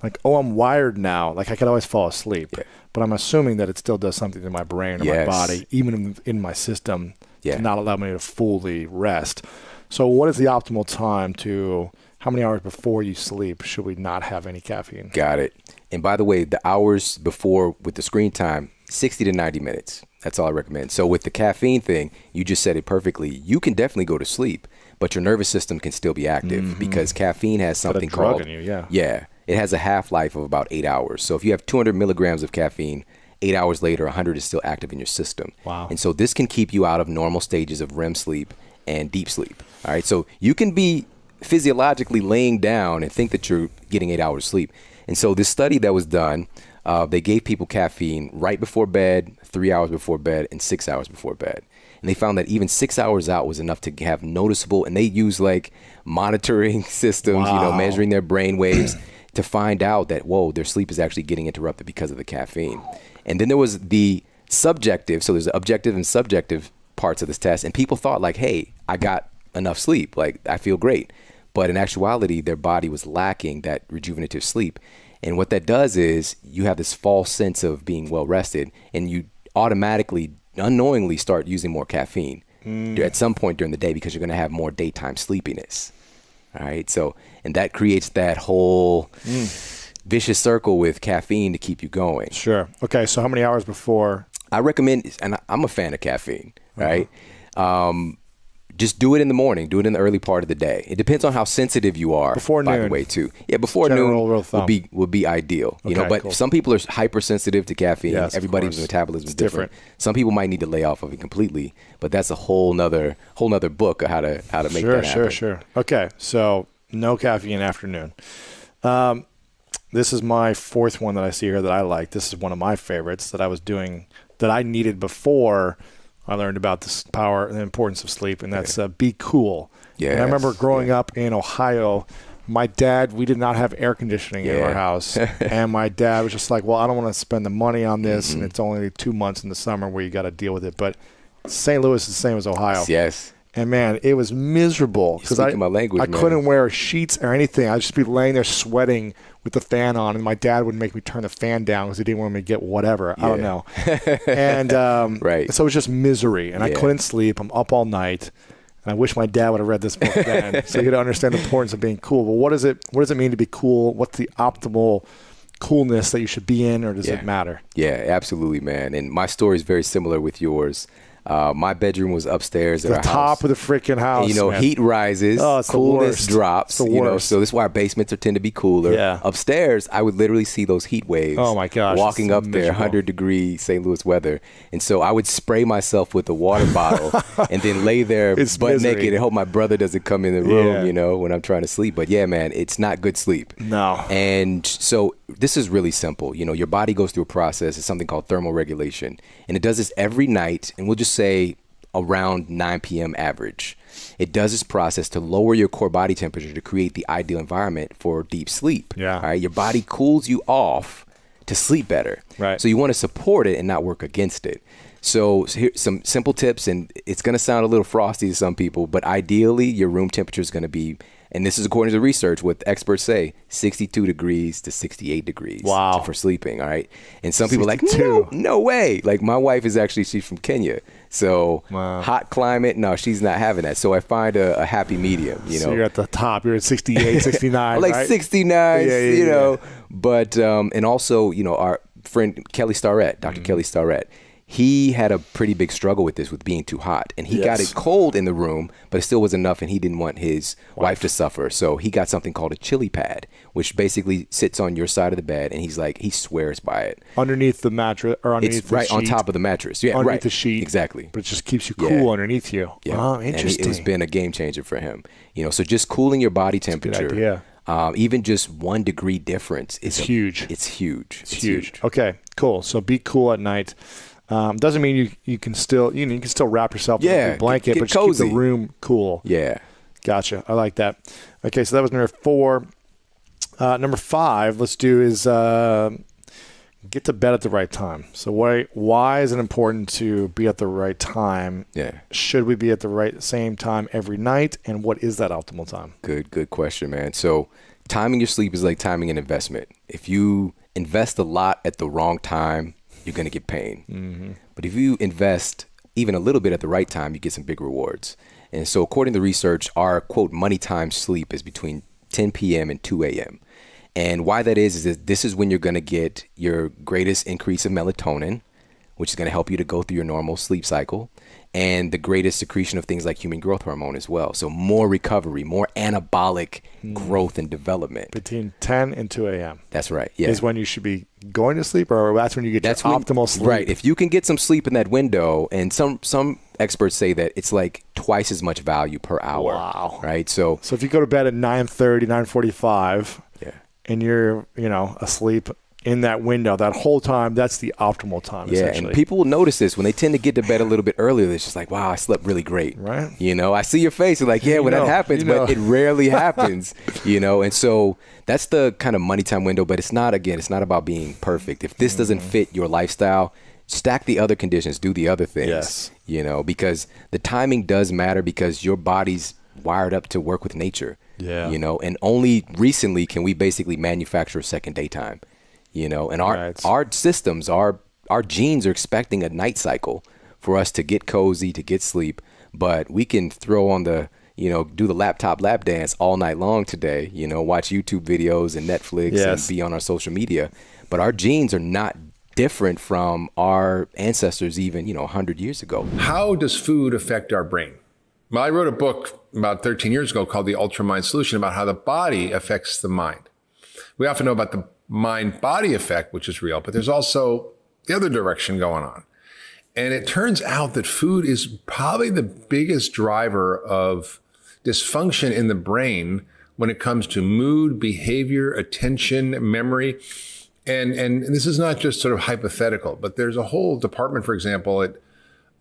like, oh, I'm wired now. Like I could always fall asleep. Yeah. But I'm assuming that it still does something to my brain or my body, even in my system, to not allow me to fully rest. So what is the optimal time to, how many hours before you sleep should we not have any caffeine? Got it. And by the way, the hours before with the screen time, 60 to 90 minutes. That's all I recommend. So with the caffeine thing, you just said it perfectly. You can definitely go to sleep, but your nervous system can still be active because caffeine has something called, it has a half-life of about 8 hours. So if you have 200 milligrams of caffeine, 8 hours later, 100 is still active in your system. Wow. And so this can keep you out of normal stages of REM sleep and deep sleep. All right. So you can be physiologically laying down and think that you're getting 8 hours sleep. And so this study that was done, they gave people caffeine right before bed, 3 hours before bed, and 6 hours before bed. And they found that even 6 hours out was enough to have noticeable, and they use like monitoring systems, you know, measuring their brain waves to find out that, whoa, their sleep is actually getting interrupted because of the caffeine. And then there was the subjective, so there's the objective and subjective parts of this test. And people thought like, hey, I got enough sleep. Like, I feel great. But in actuality, their body was lacking that rejuvenative sleep. And what that does is you have this false sense of being well rested, and you automatically, unknowingly start using more caffeine at some point during the day because you're going to have more daytime sleepiness. All right. So, and that creates that whole vicious circle with caffeine to keep you going. Sure. Okay. So how many hours before? I recommend, and I'm a fan of caffeine, right? Just do it in the morning. Do it in the early part of the day. It depends on how sensitive you are. Before by noon. the way, too. Yeah, before General noon rule of thumb. would be ideal. You know, Okay, but cool. some people are hypersensitive to caffeine. Yes, of Everybody's course. metabolism is It's different. Some people might need to lay off of it completely, but that's a whole nother book of how to make that happen. Sure. Okay. So no caffeine afternoon. This is my fourth one that I see here that I like. This is one of my favorites that I was doing that I needed before I learned about this power and the importance of sleep, and that's Be Cool. Yes. And I remember growing up in Ohio, my dad, we did not have air conditioning in our house, and my dad was just like, well, I don't want to spend the money on this, and it's only 2 months in the summer where you got to deal with it. But St. Louis is the same as Ohio. Yes. And man, it was miserable because I couldn't wear sheets or anything. I'd just be laying there sweating with the fan on, and my dad would make me turn the fan down because he didn't want me to get whatever. I don't know. And so it was just misery, and I couldn't sleep. I'm up all night, and I wish my dad would have read this book then, so he'd understand the importance of being cool. But what does it mean to be cool? What's the optimal coolness that you should be in, or does it matter? Yeah, absolutely, man. And my story is very similar with yours. My bedroom was upstairs at our house. The top of the freaking house. And, man. heat rises, coolness drops. So this is why our basements tend to be cooler. Yeah. Upstairs, I would literally see those heat waves. Oh my gosh! Walking up there, 100-degree St. Louis weather, and so I would spray myself with a water bottle and then lay there butt naked and hope my brother doesn't come in the room. When I'm trying to sleep. But yeah, man, it's not good sleep. No. And so this is really simple. Your body goes through a process. It's something called thermoregulation, and it does this every night. And we'll just say around 9 p.m. average. It does this process to lower your core body temperature to create the ideal environment for deep sleep. Yeah. All right. Your body cools you off to sleep better. Right. So you want to support it and not work against it. So here's some simple tips, and it's going to sound a little frosty to some people, but ideally your room temperature is going to be, and this is according to research, what experts say, 62 degrees to 68 degrees for sleeping, all right? And some people are like, no way. Like my wife she's from Kenya. So hot climate, no, she's not having that. So I find a happy medium, So you're at the top. You're at 68, 69, like right? 69, But, and also, our friend Kelly Starrett, Dr. Kelly Starrett, he had a pretty big struggle with this, with being too hot. And he got it cold in the room, but it still was enough, and he didn't want his wife to suffer. So he got something called a chili pad, which basically sits on your side of the bed, and he swears by it. Underneath the mattress, or underneath the sheet. It's right on top of the mattress. Yeah, underneath the sheet. Exactly. But it just keeps you cool underneath you. Yeah. Oh, interesting. And it's been a game changer for him. So just cooling your body temperature. That's a good idea. Even just 1 degree difference is huge. It's huge. It's huge. Okay, cool. So be cool at night. Doesn't mean you can still you can still wrap yourself in a blanket, but just keep the room cool. Yeah, gotcha. I like that. Okay, so that was number 4. Number 5, let's do is get to bed at the right time. So why is it important to be at the right time? Yeah, should we be at the same time every night, and what is that optimal time? Good question, man. So timing your sleep is like timing an investment. If you invest a lot at the wrong time, you're going to get pain. Mm-hmm. But if you invest even a little bit at the right time, you get some big rewards. And so according to research, our, quote, money time sleep is between 10 p.m. and 2 a.m. And why that is that this is when you're going to get your greatest increase of melatonin, which is going to help you to go through your normal sleep cycle, and the greatest secretion of things like human growth hormone as well. So more recovery, more anabolic growth and development. Between 10 and 2 a.m. That's right. Yeah. Is when you should be going to sleep, or that's when you get optimal sleep? Right. If you can get some sleep in that window, and some experts say that it's like twice as much value per hour. Wow. Right. So if you go to bed at 9:30, 9:45, and you're asleep in that window that whole time, that's the optimal time. Yeah, and people will notice this when they tend to get to bed a little bit earlier. It's just like, wow, I slept really great. Right. I see your face. You're like, yeah, when that happens, but it rarely happens. And so that's the kind of money time window. But it's not about being perfect. If this doesn't fit your lifestyle, stack the other conditions, do the other things. Yes. Because the timing does matter, because your body's wired up to work with nature. Yeah. You know, and only recently can we basically manufacture a second daytime. You know, and our systems, our genes are expecting a night cycle for us to get cozy, to get sleep, but we can throw on the, you know, do the laptop lap dance all night long today, you know, watch YouTube videos and Netflix and be on our social media. But our genes are not different from our ancestors even, you know, 100 years ago. How does food affect our brain? Well, I wrote a book about 13 years ago called The Ultra Mind Solution about how the body affects the mind. We often know about the mind-body effect, which is real, but there's also the other direction going on. And it turns out that food is probably the biggest driver of dysfunction in the brain when it comes to mood, behavior, attention, memory. And this is not just sort of hypothetical, but there's a whole department, for example, at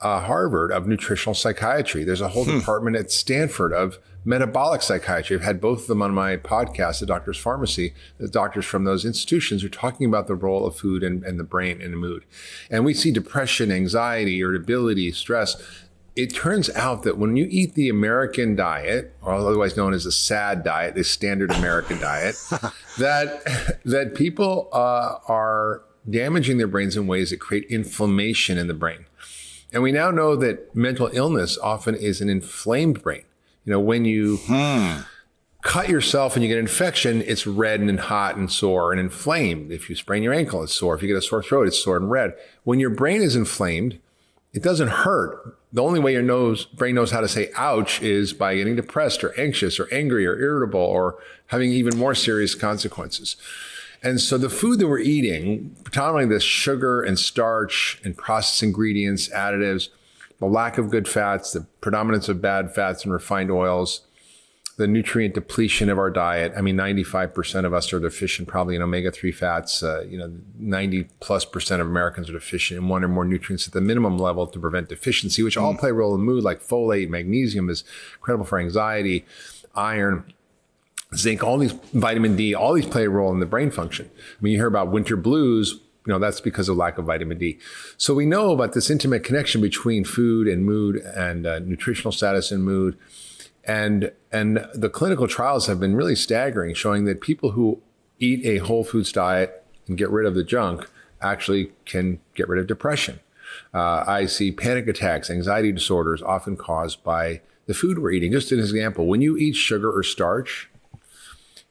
Harvard of nutritional psychiatry. There's a whole department at Stanford of metabolic psychiatry. I've had both of them on my podcast, The Doctor's Pharmacy. The doctors from those institutions are talking about the role of food and the brain and the mood. And we see depression, anxiety, irritability, stress. It turns out that when you eat the American diet, or otherwise known as the SAD diet, the standard American diet, that people are damaging their brains in ways that create inflammation in the brain. And we now know that mental illness often is an inflamed brain. You know, when you cut yourself and you get an infection, it's red and hot and sore and inflamed. If you sprain your ankle, it's sore. If you get a sore throat, it's sore and red. When your brain is inflamed, it doesn't hurt. The only way your brain knows how to say ouch is by getting depressed or anxious or angry or irritable or having even more serious consequences. And so the food that we're eating, predominantly the sugar and starch and processed ingredients, additives, the lack of good fats, the predominance of bad fats and refined oils, the nutrient depletion of our diet. I mean, 95% of us are deficient probably in omega-3 fats. 90+% of Americans are deficient in one or more nutrients at the minimum level to prevent deficiency, which all play a role in mood, like folate, magnesium is incredible for anxiety, iron, zinc, all these, vitamin D, all these play a role in the brain function. I mean, you hear about winter blues, that's because of lack of vitamin D. So we know about this intimate connection between food and mood and nutritional status and mood. And the clinical trials have been really staggering, showing that people who eat a whole foods diet and get rid of the junk actually can get rid of depression. I see panic attacks, anxiety disorders often caused by the food we're eating. Just an example, when you eat sugar or starch,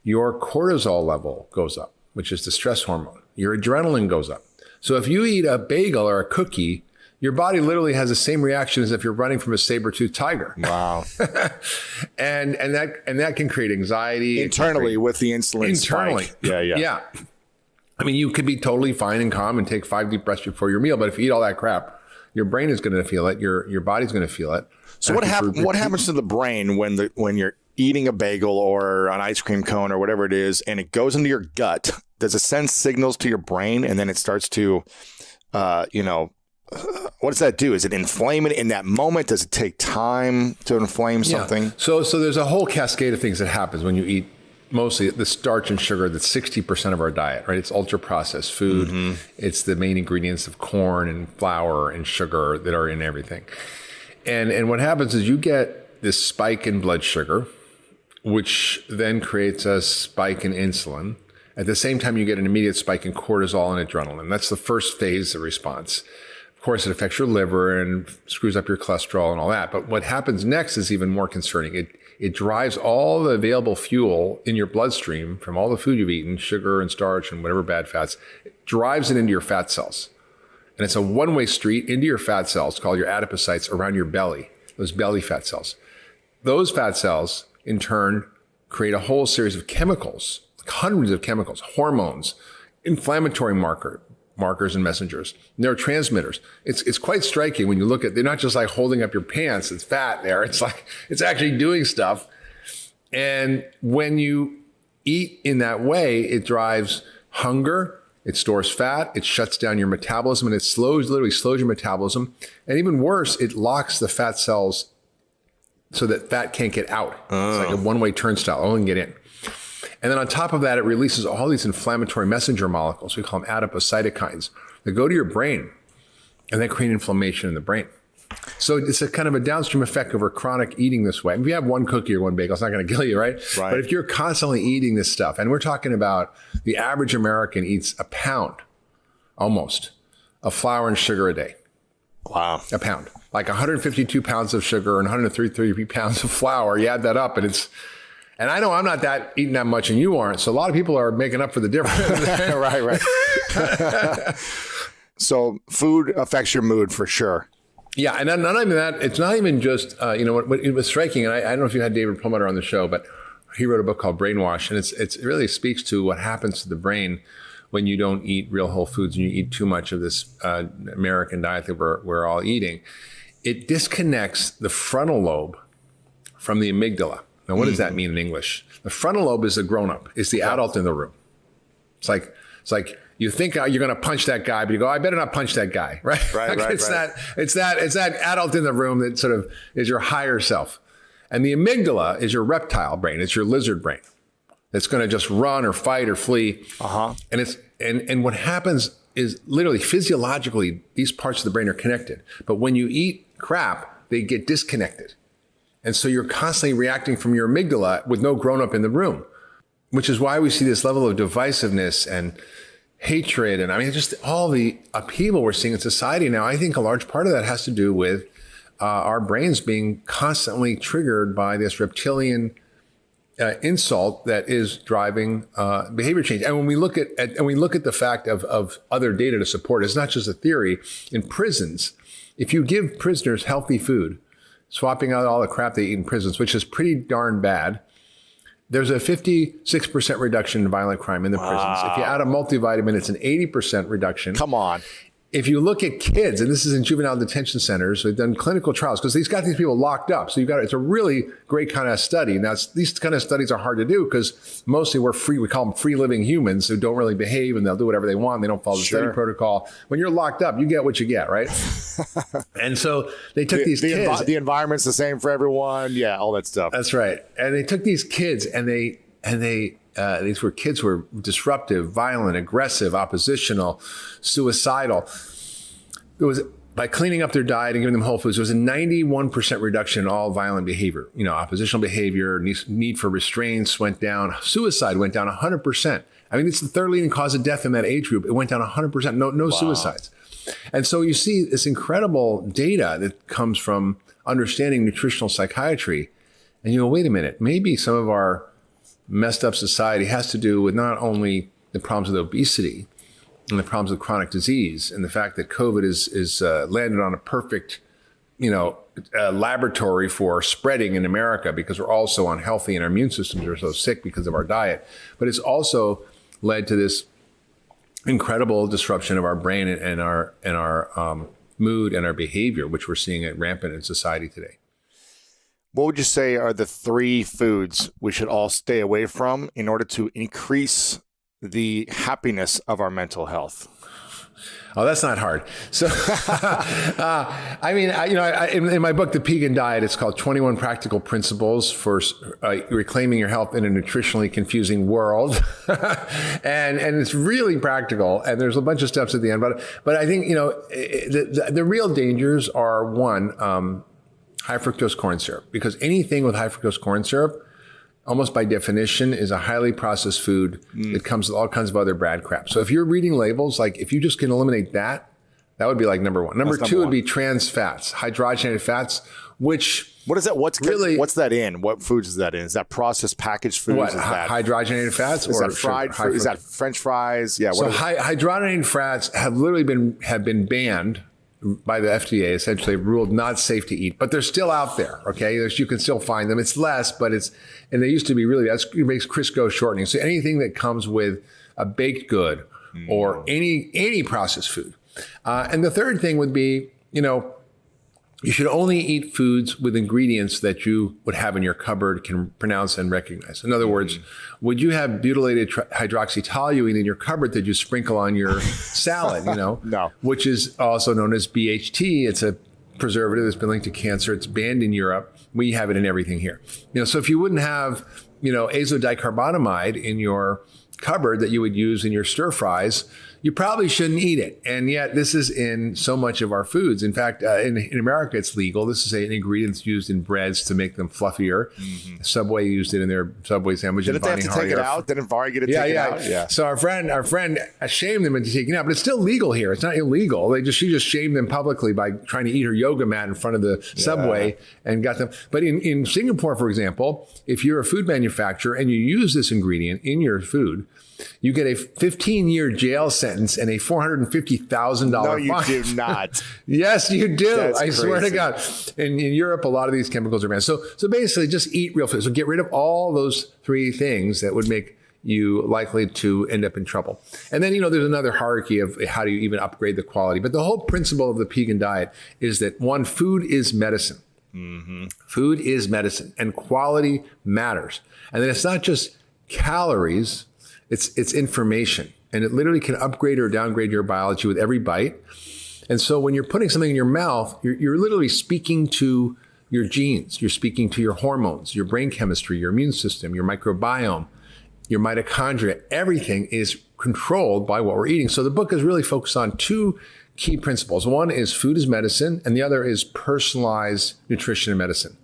your cortisol level goes up, which is the stress hormone. Your adrenaline goes up. So if you eat a bagel or a cookie, your body literally has the same reaction as if you're running from a saber-toothed tiger. Wow. and that can create anxiety. Internally with the insulin spike. Yeah. I mean, you could be totally fine and calm and take 5 deep breaths before your meal, but if you eat all that crap, your brain is going to feel it. Your body's going to feel it. So what happens to the brain when you're eating a bagel or an ice cream cone or whatever it is, and it goes into your gut? Does it send signals to your brain, and then it starts to, what does that do? Is it inflame it in that moment? Does it take time to inflame something? Yeah. So there's a whole cascade of things that happens when you eat mostly the starch and sugar. That's 60% of our diet, right? It's ultra processed food. Mm-hmm. It's the main ingredients of corn and flour and sugar that are in everything. And what happens is you get this spike in blood sugar, which then creates a spike in insulin. At the same time, you get an immediate spike in cortisol and adrenaline. That's the first phase of response. Of course, it affects your liver and screws up your cholesterol and all that. But what happens next is even more concerning. It drives all the available fuel in your bloodstream from all the food you've eaten, sugar and starch and whatever bad fats, it drives it into your fat cells. And it's a one-way street into your fat cells called your adipocytes around your belly, those belly fat cells. Those fat cells, in turn, create a whole series of chemicals, like hundreds of chemicals, hormones, inflammatory markers and messengers, neurotransmitters. It's quite striking when you look at, they're not just like holding up your pants, it's fat there. It's like, it's actually doing stuff. And when you eat in that way, it drives hunger, it stores fat, it shuts down your metabolism, and it literally slows your metabolism. And even worse, it locks the fat cells so that fat can't get out. It's like a one-way turnstile, only can get in. And then on top of that, it releases all these inflammatory messenger molecules. We call them adipocytokines that go to your brain and they create inflammation in the brain. So it's a kind of a downstream effect of our chronic eating this way. If you have one cookie or one bagel, it's not going to kill you, right? But if you're constantly eating this stuff, and we're talking about the average American eats a pound, almost, of flour and sugar a day. Wow. A pound. Like 152 pounds of sugar and 133 pounds of flour. You add that up and and I know I'm not eating that much and you aren't. So a lot of people are making up for the difference. Right. So food affects your mood for sure. Yeah, and not even that. It's not even just, what it was striking, and I don't know if you had David Perlmutter on the show, but he wrote a book called Brainwash, and it really speaks to what happens to the brain when you don't eat real whole foods and you eat too much of this American diet that we're all eating. It disconnects the frontal lobe from the amygdala. Now, what does that mean in English? The frontal lobe is the grown-up, is the adult in the room. It's like you think you're going to punch that guy, but you go, I better not punch that guy, right? It's that adult in the room that sort of is your higher self. And the amygdala is your reptile brain. It's your lizard brain. It's going to just run or fight or flee. And what happens is literally physiologically, these parts of the brain are connected. But when you eat crap, they get disconnected. And so you're constantly reacting from your amygdala with no grown-up in the room, which is why we see this level of divisiveness and hatred. And I mean, just all the upheaval we're seeing in society now. I think a large part of that has to do with our brains being constantly triggered by this reptilian insult that is driving behavior change. And when we look at the fact of other data to support, it's not just a theory. In prisons, if you give prisoners healthy food, swapping out all the crap they eat in prisons, which is pretty darn bad, there's a 56% reduction in violent crime in the prisons. If you add a multivitamin, it's an 80% reduction. Come on. If you look at kids, and this is in juvenile detention centers, they've done clinical trials because these got these people locked up. So it's a really great kind of study. Now, these kind of studies are hard to do because mostly we call them free living humans who don't really behave and they'll do whatever they want. They don't follow the study protocol. When you're locked up, you get what you get, right? And so they took these kids. The environment's the same for everyone. Yeah, all that stuff. That's right. And they took these kids and these were kids who were disruptive, violent, aggressive, oppositional, suicidal. It was by cleaning up their diet and giving them whole foods, there was a 91% reduction in all violent behavior. Oppositional behavior, need for restraints went down. Suicide went down 100%. I mean, it's the third leading cause of death in that age group. It went down 100%. No suicides. And so you see this incredible data that comes from understanding nutritional psychiatry. And you go, wait a minute, maybe some of our messed up society has to do with not only the problems with obesity and the problems with chronic disease and the fact that COVID is landed on a perfect, laboratory for spreading in America because we're all so unhealthy and our immune systems are so sick because of our diet. But it's also led to this incredible disruption of our brain and our mood and our behavior, which we're seeing it rampant in society today. What would you say are the 3 foods we should all stay away from in order to increase the happiness of our mental health? Oh, that's not hard. So, in my book, The Pegan Diet, it's called 21 Practical Principles for Reclaiming Your Health in a Nutritionally Confusing World. and it's really practical. And there's a bunch of steps at the end. But I think, the real dangers are, one, high fructose corn syrup. Because anything with high fructose corn syrup, almost by definition, is a highly processed food that comes with all kinds of other bad crap. So if you're reading labels, like if you just can eliminate that would be like number 1. Number 2 would be trans fats, hydrogenated fats, which... What is that? What's that in? What foods is that in? Is that processed packed foods? What, is that hydrogenated fats? Is that fried food? Is that French fries? Yeah. So hydrogenated fats have literally been banned by the FDA, essentially ruled not safe to eat, but they're still out there. Okay, you can still find them. It's less, but and they used to be really. It makes Crisco shortening. So anything that comes with a baked good or any processed food. And the third thing would be, you should only eat foods with ingredients that you would have in your cupboard, can pronounce and recognize. In other words, would you have butylated hydroxytoluene in your cupboard that you sprinkle on your salad, No. Which is also known as BHT. It's a preservative that's been linked to cancer. It's banned in Europe. We have it in everything here. So if you wouldn't have, azodicarbonamide in your cupboard that you would use in your stir fries, you probably shouldn't eat it. And yet this is in so much of our foods. In fact, in America, it's legal. This is an ingredient that's used in breads to make them fluffier. Mm-hmm. Subway used it in their Subway sandwiches. Didn't they have to take it out? Didn't Vari get it taken out? Yeah. So our friend shamed them into taking it out, but it's still legal here. It's not illegal. She just shamed them publicly by trying to eat her yoga mat in front of the Subway and got them. But in Singapore, for example, if you're a food manufacturer and you use this ingredient in your food, you get a 15-year jail sentence and a $450,000 fine. No, you do not. Yes, you do. That's I swear to God. In Europe, a lot of these chemicals are banned. So basically, just eat real food. So get rid of all those three things that would make you likely to end up in trouble. And then, there's another hierarchy of how do you even upgrade the quality. But the whole principle of the Pegan diet is that, one, food is medicine. Mm-hmm. Food is medicine, and quality matters. And then it's not just calories. It's information, and it literally can upgrade or downgrade your biology with every bite. And so when you're putting something in your mouth, you're literally speaking to your genes. You're speaking to your hormones, your brain chemistry, your immune system, your microbiome, your mitochondria. Everything is controlled by what we're eating. So the book is really focused on two key principles. One is food is medicine, and the other is personalized nutrition and medicine.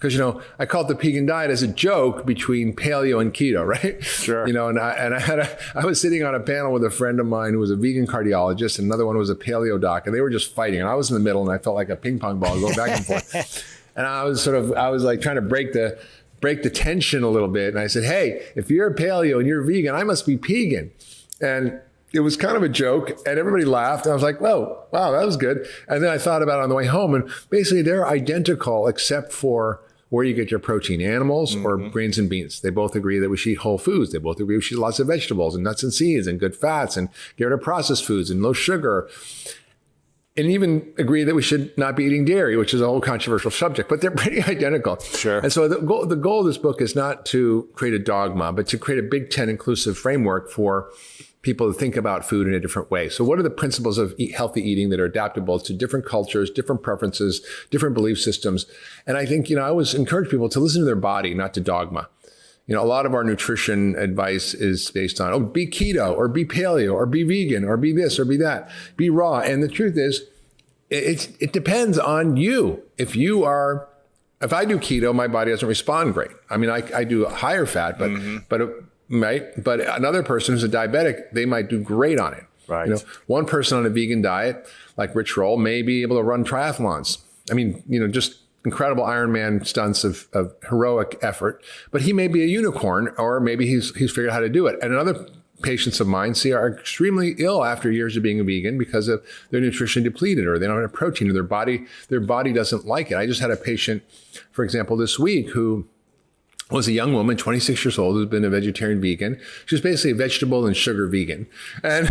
Because, I call it the Pegan diet as a joke between paleo and keto, right? Sure. And I was sitting on a panel with a friend of mine who was a vegan cardiologist, and another one was a paleo doc, and they were just fighting. And I was in the middle, and I felt like a ping pong ball going back and forth. And I was like trying to break the tension a little bit. And I said, hey, if you're a paleo and you're vegan, I must be Pegan. And it was kind of a joke, and everybody laughed. And I was like, whoa, wow, that was good. And then I thought about it on the way home, and basically they're identical except for where you get your protein, animals or grains and beans. They both agree that we should eat whole foods. They both agree we should eat lots of vegetables and nuts and seeds and good fats and get rid of processed foods and low sugar. And even agree that we should not be eating dairy, which is a whole controversial subject, but they're pretty identical. Sure. And so the goal of this book is not to create a dogma, but to create a Big Ten inclusive framework for people to think about food in a different way. So what are the principles of healthy eating that are adaptable to different cultures, different preferences, different belief systems? And I think, I always encourage people to listen to their body, not to dogma. A lot of our nutrition advice is based on, be keto or be paleo or be vegan or be this or be that, be raw. And the truth is, it depends on you. If I do keto, my body doesn't respond great. I mean, I do higher fat, but another person who's a diabetic, they might do great on it. Right. One person on a vegan diet, like Rich Roll, may be able to run triathlons. I mean, just incredible Ironman stunts of heroic effort, but he may be a unicorn, or maybe he's figured out how to do it. And other patients of mine are extremely ill after years of being a vegan because of their nutrition depleted, or they don't have protein, or their body doesn't like it. I just had a patient, for example, this week who was a young woman, 26 years old, who's been a vegetarian vegan. She was basically a vegetable and sugar vegan. And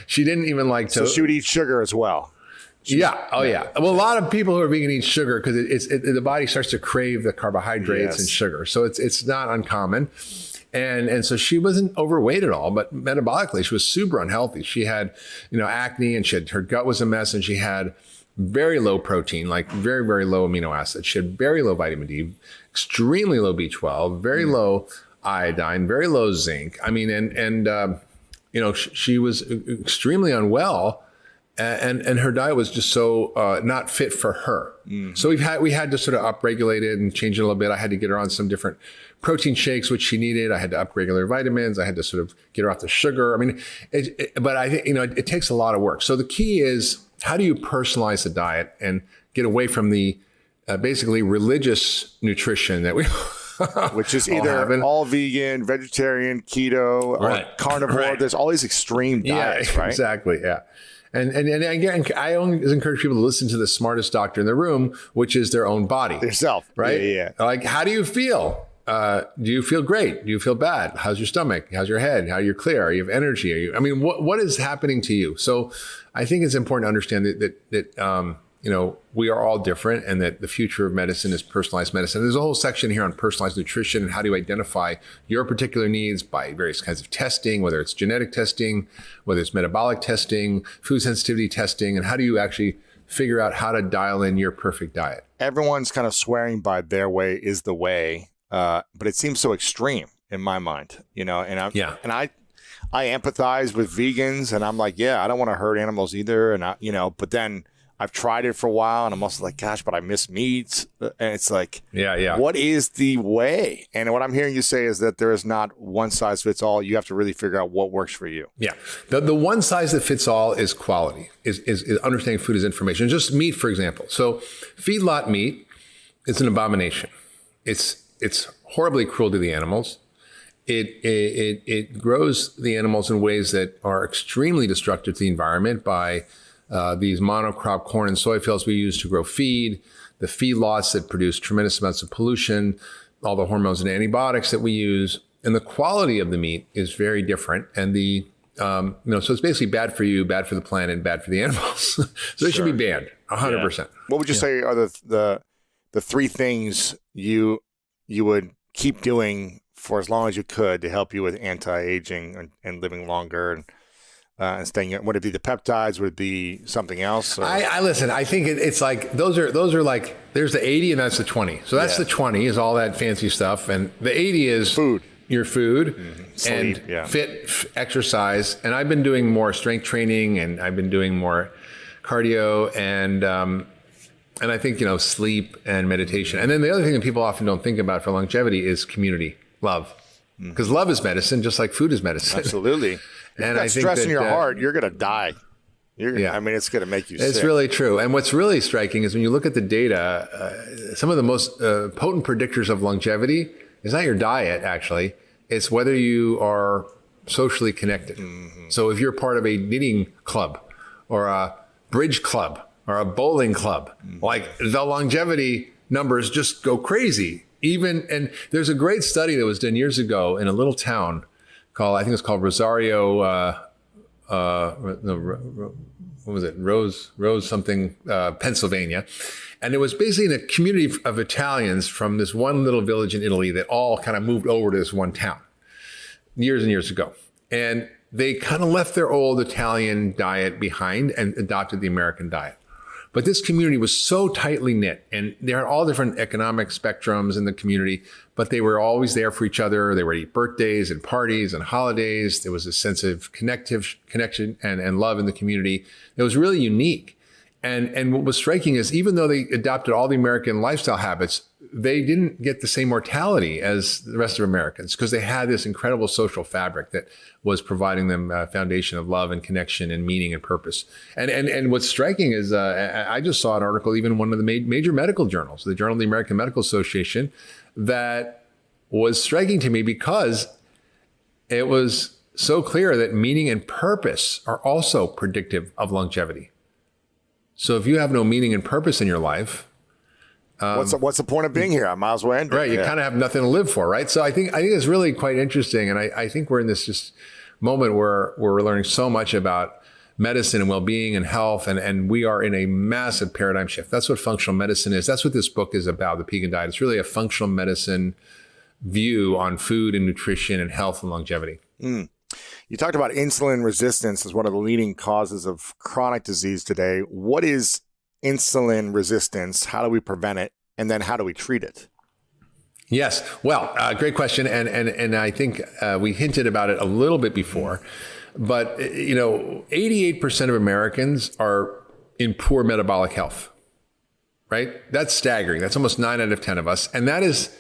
she didn't even like to... So she would eat sugar as well. Yeah. Oh, yeah. Well, a lot of people who are vegan eat sugar because the body starts to crave the carbohydrates and sugar. So it's not uncommon. And so she wasn't overweight at all, but metabolically, she was super unhealthy. She had, acne, and her gut was a mess, and she had very low protein, like very, very low amino acids. She had very low vitamin D, extremely low B12, very low iodine, very low zinc. I mean, she was extremely unwell, and her diet was just so not fit for her. Mm-hmm. So we had to sort of upregulate it and change it a little bit. I had to get her on some different protein shakes, which she needed. I had to upregulate her vitamins. I had to sort of get her off the sugar. I mean, but I think, it takes a lot of work. So the key is, how do you personalize the diet and get away from the basically religious nutrition that we which is either all vegan, vegetarian, keto, or carnivore. Right. There's all these extreme diets, right? Exactly, yeah. And again, I always encourage people to listen to the smartest doctor in the room, which is their own body. Yourself. Right? Yeah. Like, how do you feel? Do you feel great? Do you feel bad? How's your stomach? How's your head? How are you clear? Are you have energy? What is happening to you? So I think it's important to understand that we are all different, and that the future of medicine is personalized medicine. There's a whole section here on personalized nutrition and how to identify your particular needs by various kinds of testing, whether it's genetic testing, whether it's metabolic testing, food sensitivity testing, and how do you actually figure out how to dial in your perfect diet. Everyone's kind of swearing by their way is the way. But it seems so extreme. in my mind, and I empathize with vegans, and I'm like, I don't want to hurt animals either. And but then I've tried it for a while, and I'm also like, gosh, but I miss meat. And it's like, what is the way? And what I'm hearing you say is that there is not one size fits all. You have to really figure out what works for you. Yeah. The one size that fits all is quality, is understanding food as information. Just meat, for example. So feedlot meat is an abomination. It's horribly cruel to the animals. It grows the animals in ways that are extremely destructive to the environment by these monocrop corn and soy fields we use to grow feed, the feedlots that produce tremendous amounts of pollution, all the hormones and antibiotics that we use, and the quality of the meat is very different. And so it's basically bad for you, bad for the planet, and bad for the animals. So they should be banned, 100%. Yeah. What would you say are the three things you would keep doing for as long as you could to help you with anti-aging and living longer and staying? Would it be the peptides? Would it be something else? I listen. I think it's like those are like there's the 80 and that's the 20. So that's the 20 is all that fancy stuff, and the 80 is food. Your food and fit exercise. And I've been doing more strength training, and I've been doing more cardio, and I think sleep and meditation. And then the other thing that people often don't think about for longevity is community, love, because love is medicine, just like food is medicine. Absolutely. And I think stress in your heart, you're going to die. I mean, it's going to make you sick. It's really true. And what's really striking is when you look at the data, some of the most potent predictors of longevity is not your diet, actually. It's whether you are socially connected. Mm-hmm. So if you're part of a knitting club or a bridge club or a bowling club, like the longevity numbers just go crazy. And there's a great study that was done years ago in a little town called, I think it's called Rosario, what was it? Rose something, Pennsylvania. And it was basically in a community of Italians from this one little village in Italy that all kind of moved over to this one town years and years ago. And they kind of left their old Italian diet behind and adopted the American diet. But this community was so tightly knit, and there are all different economic spectrums in the community, but they were always there for each other. They would eat birthdays and parties and holidays. There was a sense of connection and love in the community. It was really unique. And what was striking is even though they adopted all the American lifestyle habits, they didn't get the same mortality as the rest of Americans because they had this incredible social fabric that was providing them a foundation of love and connection and meaning and purpose. And what's striking is I just saw an article, even in one of the major medical journals, the Journal of the American Medical Association, that was striking to me because it was so clear that meaning and purpose are also predictive of longevity. So if you have no meaning and purpose in your life, what's the point of being here? I might as well end it. Right, you kind of have nothing to live for, right? So I think it's really quite interesting, and I think we're in this just moment where we're learning so much about medicine and well-being and health, and we are in a massive paradigm shift. That's what functional medicine is. That's what this book is about, The Pegan Diet. It's really a functional medicine view on food and nutrition and health and longevity. You talked about insulin resistance as one of the leading causes of chronic disease today. What is insulin resistance? How do we prevent it? And then how do we treat it? Yes. Well, great question. And I think we hinted about it a little bit before. But, 88% of Americans are in poor metabolic health, right? That's staggering. That's almost 9 out of 10 of us. And that is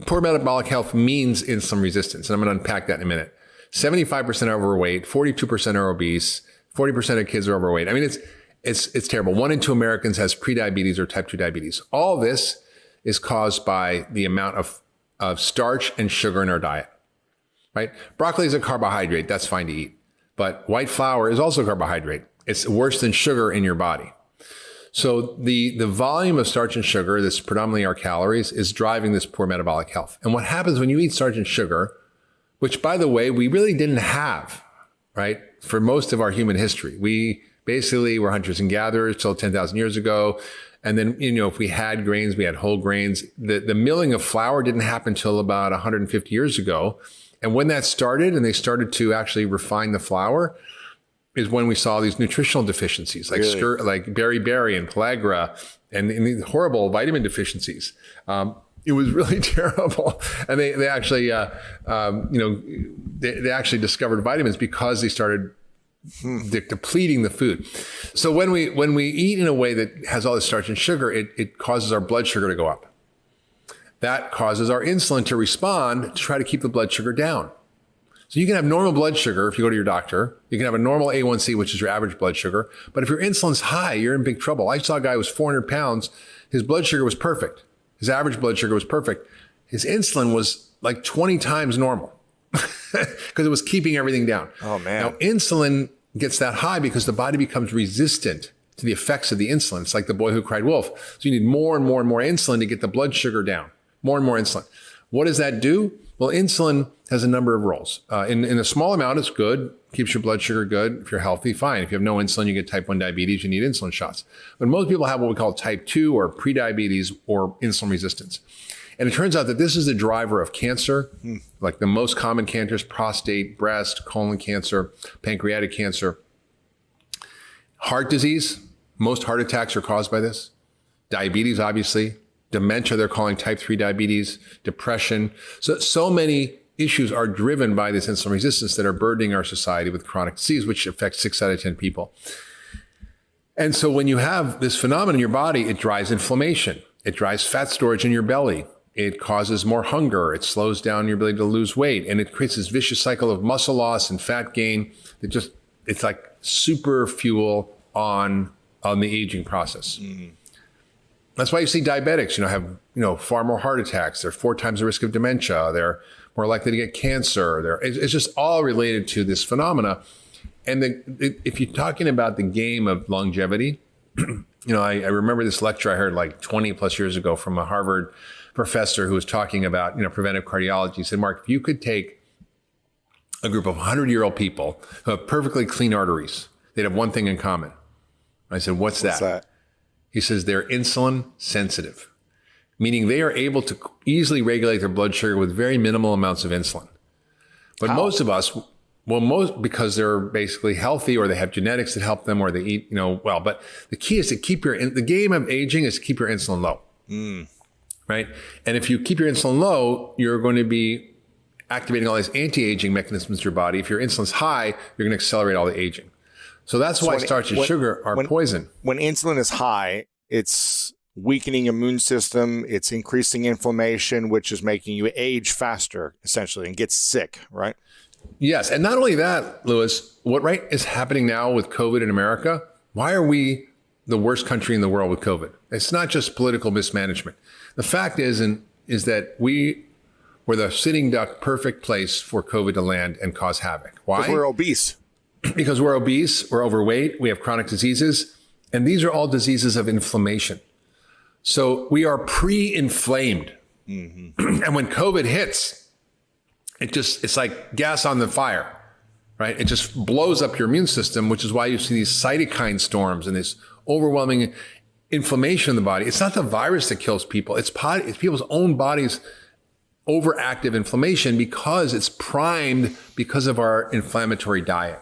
poor metabolic health means insulin resistance. And I'm going to unpack that in a minute. 75% are overweight, 42% are obese, 40% of kids are overweight. I mean, it's terrible. 1 in 2 Americans has prediabetes or type 2 diabetes. All this is caused by the amount of starch and sugar in our diet, right? Broccoli is a carbohydrate. That's fine to eat. But white flour is also a carbohydrate. It's worse than sugar in your body. So the volume of starch and sugar, this predominantly our calories, is driving this poor metabolic health. And what happens when you eat starch and sugar, which, by the way, we really didn't have, right, for most of our human history. We basically were hunters and gatherers till 10,000 years ago. And then, if we had grains, we had whole grains. The milling of flour didn't happen till about 150 years ago. And when that started and they started to actually refine the flour is when we saw these nutritional deficiencies like like beriberi and pellagra and the horrible vitamin deficiencies. It was really terrible. And they actually, they actually discovered vitamins because they started depleting the food. So when we eat in a way that has all this starch and sugar, it causes our blood sugar to go up. That causes our insulin to respond to try to keep the blood sugar down. So you can have normal blood sugar if you go to your doctor. You can have a normal A1C, which is your average blood sugar. But if your insulin's high, you're in big trouble. I saw a guy who was 400 pounds. His blood sugar was perfect. His average blood sugar was perfect. His insulin was like 20 times normal because it was keeping everything down. Oh, man. Now, insulin gets that high because the body becomes resistant to the effects of the insulin. It's like the boy who cried wolf. So you need more and more and more insulin to get the blood sugar down. More and more insulin. What does that do? Well, insulin has a number of roles. In a small amount, it's good, keeps your blood sugar good. If you're healthy, fine. If you have no insulin, you get type 1 diabetes, you need insulin shots. But most people have what we call type 2 or prediabetes or insulin resistance. And it turns out that this is the driver of cancer, like the most common cancers: prostate, breast, colon cancer, pancreatic cancer. Heart disease, most heart attacks are caused by this. Diabetes, obviously. Dementia, they're calling type 3 diabetes, depression. So many issues are driven by this insulin resistance that are burdening our society with chronic disease, which affects 6 out of 10 people. And so when you have this phenomenon in your body, it drives inflammation. It drives fat storage in your belly. It causes more hunger. It slows down your ability to lose weight. And it creates this vicious cycle of muscle loss and fat gain. It's like super fuel on the aging process. Mm-hmm. That's why you see diabetics, have, far more heart attacks. They're 4 times the risk of dementia. They're more likely to get cancer. It's just all related to this phenomena. And if you're talking about the game of longevity, I remember this lecture I heard like 20 plus years ago from a Harvard professor who was talking about, preventive cardiology. He said, Mark, if you could take a group of 100-year-old people who have perfectly clean arteries, they'd have one thing in common. I said, what's that? He says they're insulin sensitive, meaning they are able to easily regulate their blood sugar with very minimal amounts of insulin. But most of us, because they're basically healthy or they have genetics that help them or they eat, well. But the key is to the game of aging is to keep your insulin low, right? And if you keep your insulin low, you're going to be activating all these anti-aging mechanisms in your body. If your insulin's high, you're going to accelerate all the aging. So that's why starch and sugar are poison. When insulin is high, it's weakening immune system. It's increasing inflammation, which is making you age faster, essentially, and get sick, right? Yes. And not only that, Lewis, what is happening now with COVID in America? Why are we the worst country in the world with COVID? It's not just political mismanagement. The fact is that we were the sitting duck perfect place for COVID to land and cause havoc. Why? Because we're obese. Because we're obese, we're overweight, we have chronic diseases, and these are all diseases of inflammation. So we are pre-inflamed. Mm-hmm. And when COVID hits, it's like gas on the fire, right? It just blows up your immune system, which is why you see these cytokine storms and this overwhelming inflammation in the body. It's not the virus that kills people. It's people's own bodies' overactive inflammation because it's primed because of our inflammatory diet.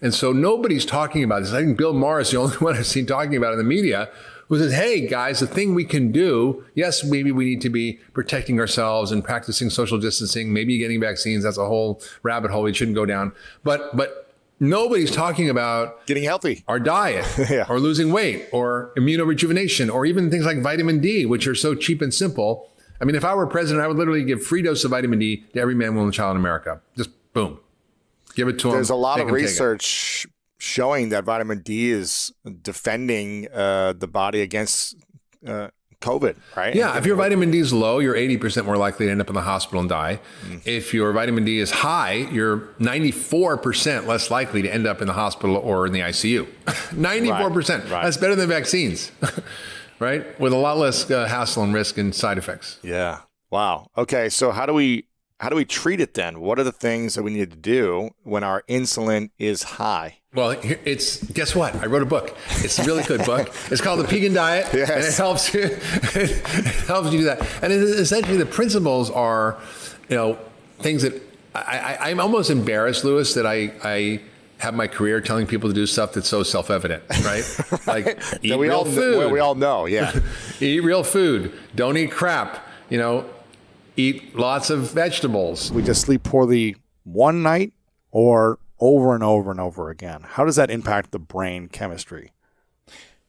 And so nobody's talking about this. I think Bill Maher is the only one I've seen talking about it in the media, who says, hey, guys, the thing we can do, yes, maybe we need to be protecting ourselves and practicing social distancing, maybe getting vaccines. That's a whole rabbit hole we shouldn't go down. But nobody's talking about getting healthy, our diet, yeah, or losing weight, or immunorejuvenation, or even things like vitamin D, which are so cheap and simple. I mean, if I were president, I would literally give free dose of vitamin D to every man, woman, and child in America. Just boom. Give it to them. There's a lot of research showing that vitamin D is defending the body against COVID, right? Yeah, if your vitamin D is low, you're 80% more likely to end up in the hospital and die. If your vitamin D is high, you're 94% less likely to end up in the hospital or in the ICU. 94%. Right. That's better than vaccines, right? With a lot less hassle and risk and side effects. Yeah. Wow. Okay, so how do we treat it then? What are the things that we need to do when our insulin is high? Well, guess what? I wrote a book. It's a really good book. It's called The Pegan Diet, yes, and it helps you do that. And essentially the principles are, things that I'm almost embarrassed, Lewis, that I have my career telling people to do stuff that's so self-evident, right? Like eat real food. We all know, yeah. Eat real food. Don't eat crap. eat lots of vegetables. We just sleep poorly one night or over and over and over again. How does that impact the brain chemistry?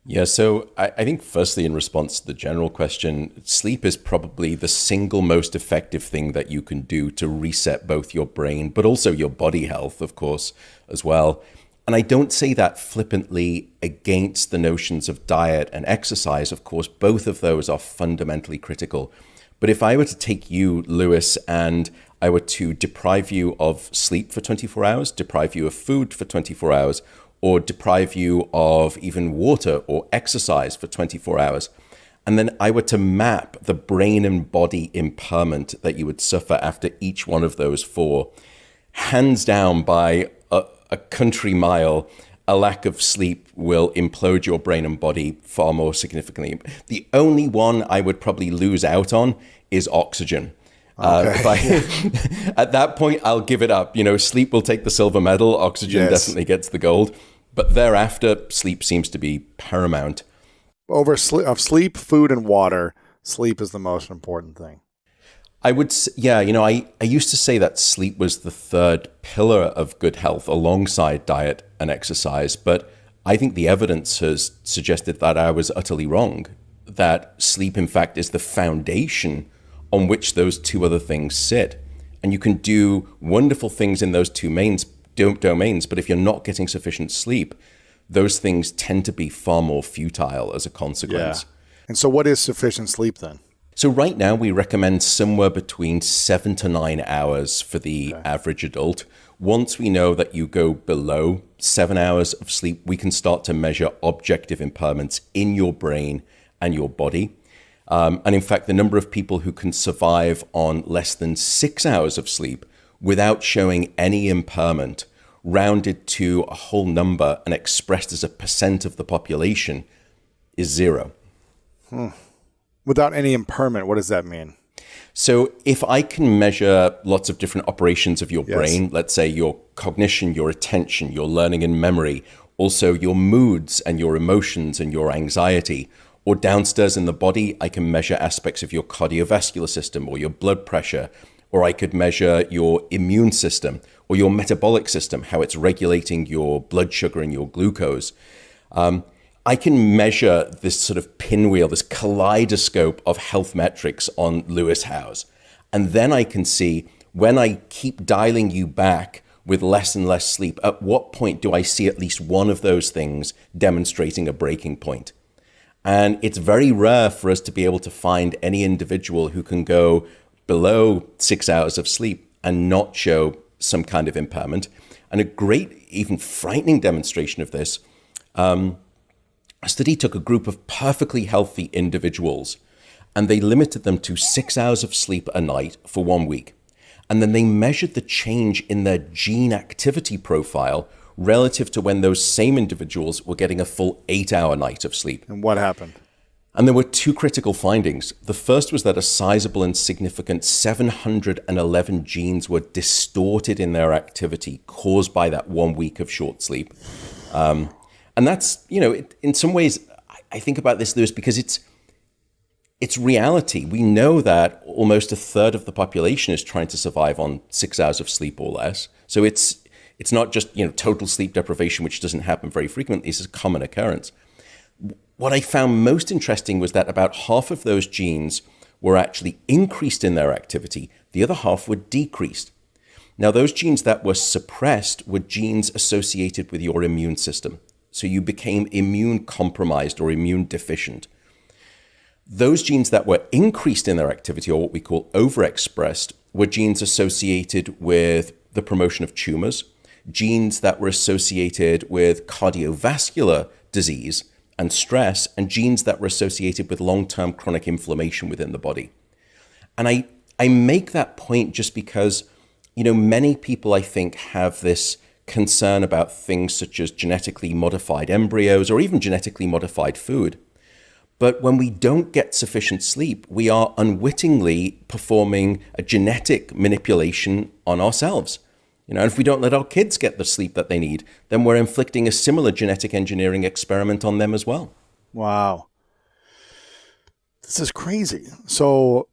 Yeah, so I think firstly, in response to the general question, sleep is probably the single most effective thing that you can do to reset both your brain, but also your body health, of course, as well. And I don't say that flippantly against the notions of diet and exercise. Of course, both of those are fundamentally critical. But if I were to take you, Lewis, and I were to deprive you of sleep for 24 hours, deprive you of food for 24 hours, or deprive you of even water or exercise for 24 hours, and then I were to map the brain and body impairment that you would suffer after each one of those four, hands down by a country mile, a lack of sleep will implode your brain and body far more significantly. The only one I would probably lose out on is oxygen. Okay. At that point, I'll give it up. Sleep will take the silver medal. Oxygen definitely gets the gold. But thereafter, sleep seems to be paramount. Of sleep, food, and water, sleep is the most important thing. I would, I used to say that sleep was the third pillar of good health alongside diet and exercise. But I think the evidence has suggested that I was utterly wrong, that sleep, in fact, is the foundation on which those two other things sit. And you can do wonderful things in those two domains, but if you're not getting sufficient sleep, those things tend to be far more futile as a consequence. Yeah. And so what is sufficient sleep then? So right now we recommend somewhere between 7 to 9 hours for the average adult. Once we know that you go below 7 hours of sleep, we can start to measure objective impairments in your brain and your body. And in fact, the number of people who can survive on less than 6 hours of sleep without showing any impairment, rounded to a whole number and expressed as a % of the population, is 0. Without any impairment, what does that mean? So if I can measure lots of different operations of your brain, let's say your cognition, your attention, your learning and memory, also your moods and your emotions and your anxiety, or downstairs in the body, I can measure aspects of your cardiovascular system or your blood pressure, or I could measure your immune system or your metabolic system, how it's regulating your blood sugar and your glucose. I can measure this sort of pinwheel, this kaleidoscope of health metrics on Lewis Howes. And then I can see when I keep dialing you back with less and less sleep, at what point do I see at least one of those things demonstrating a breaking point? And it's very rare for us to be able to find any individual who can go below 6 hours of sleep and not show some kind of impairment. And a great, even frightening demonstration of this, a study took a group of perfectly healthy individuals and they limited them to 6 hours of sleep a night for 1 week. And then they measured the change in their gene activity profile relative to when those same individuals were getting a full 8-hour night of sleep. And what happened? And there were two critical findings. The first was that a sizable and significant 711 genes were distorted in their activity caused by that 1 week of short sleep. And that's, in some ways, I think about this, Lewis, because it's reality. We know that almost a third of the population is trying to survive on 6 hours of sleep or less. So it's not just, total sleep deprivation, which doesn't happen very frequently. It's a common occurrence. What I found most interesting was that about half of those genes were actually increased in their activity. The other half were decreased. Now, those genes that were suppressed were genes associated with your immune system. So you became immune compromised or immune deficient. Those genes that were increased in their activity, or what we call overexpressed, were genes associated with the promotion of tumors, genes that were associated with cardiovascular disease and stress, and genes that were associated with long-term chronic inflammation within the body. And I make that point just because, many people, I think, have this concern about things such as genetically modified embryos or even genetically modified food. But when we don't get sufficient sleep, we are unwittingly performing a genetic manipulation on ourselves. And if we don't let our kids get the sleep that they need, then we're inflicting a similar genetic engineering experiment on them as well. Wow. This is crazy. So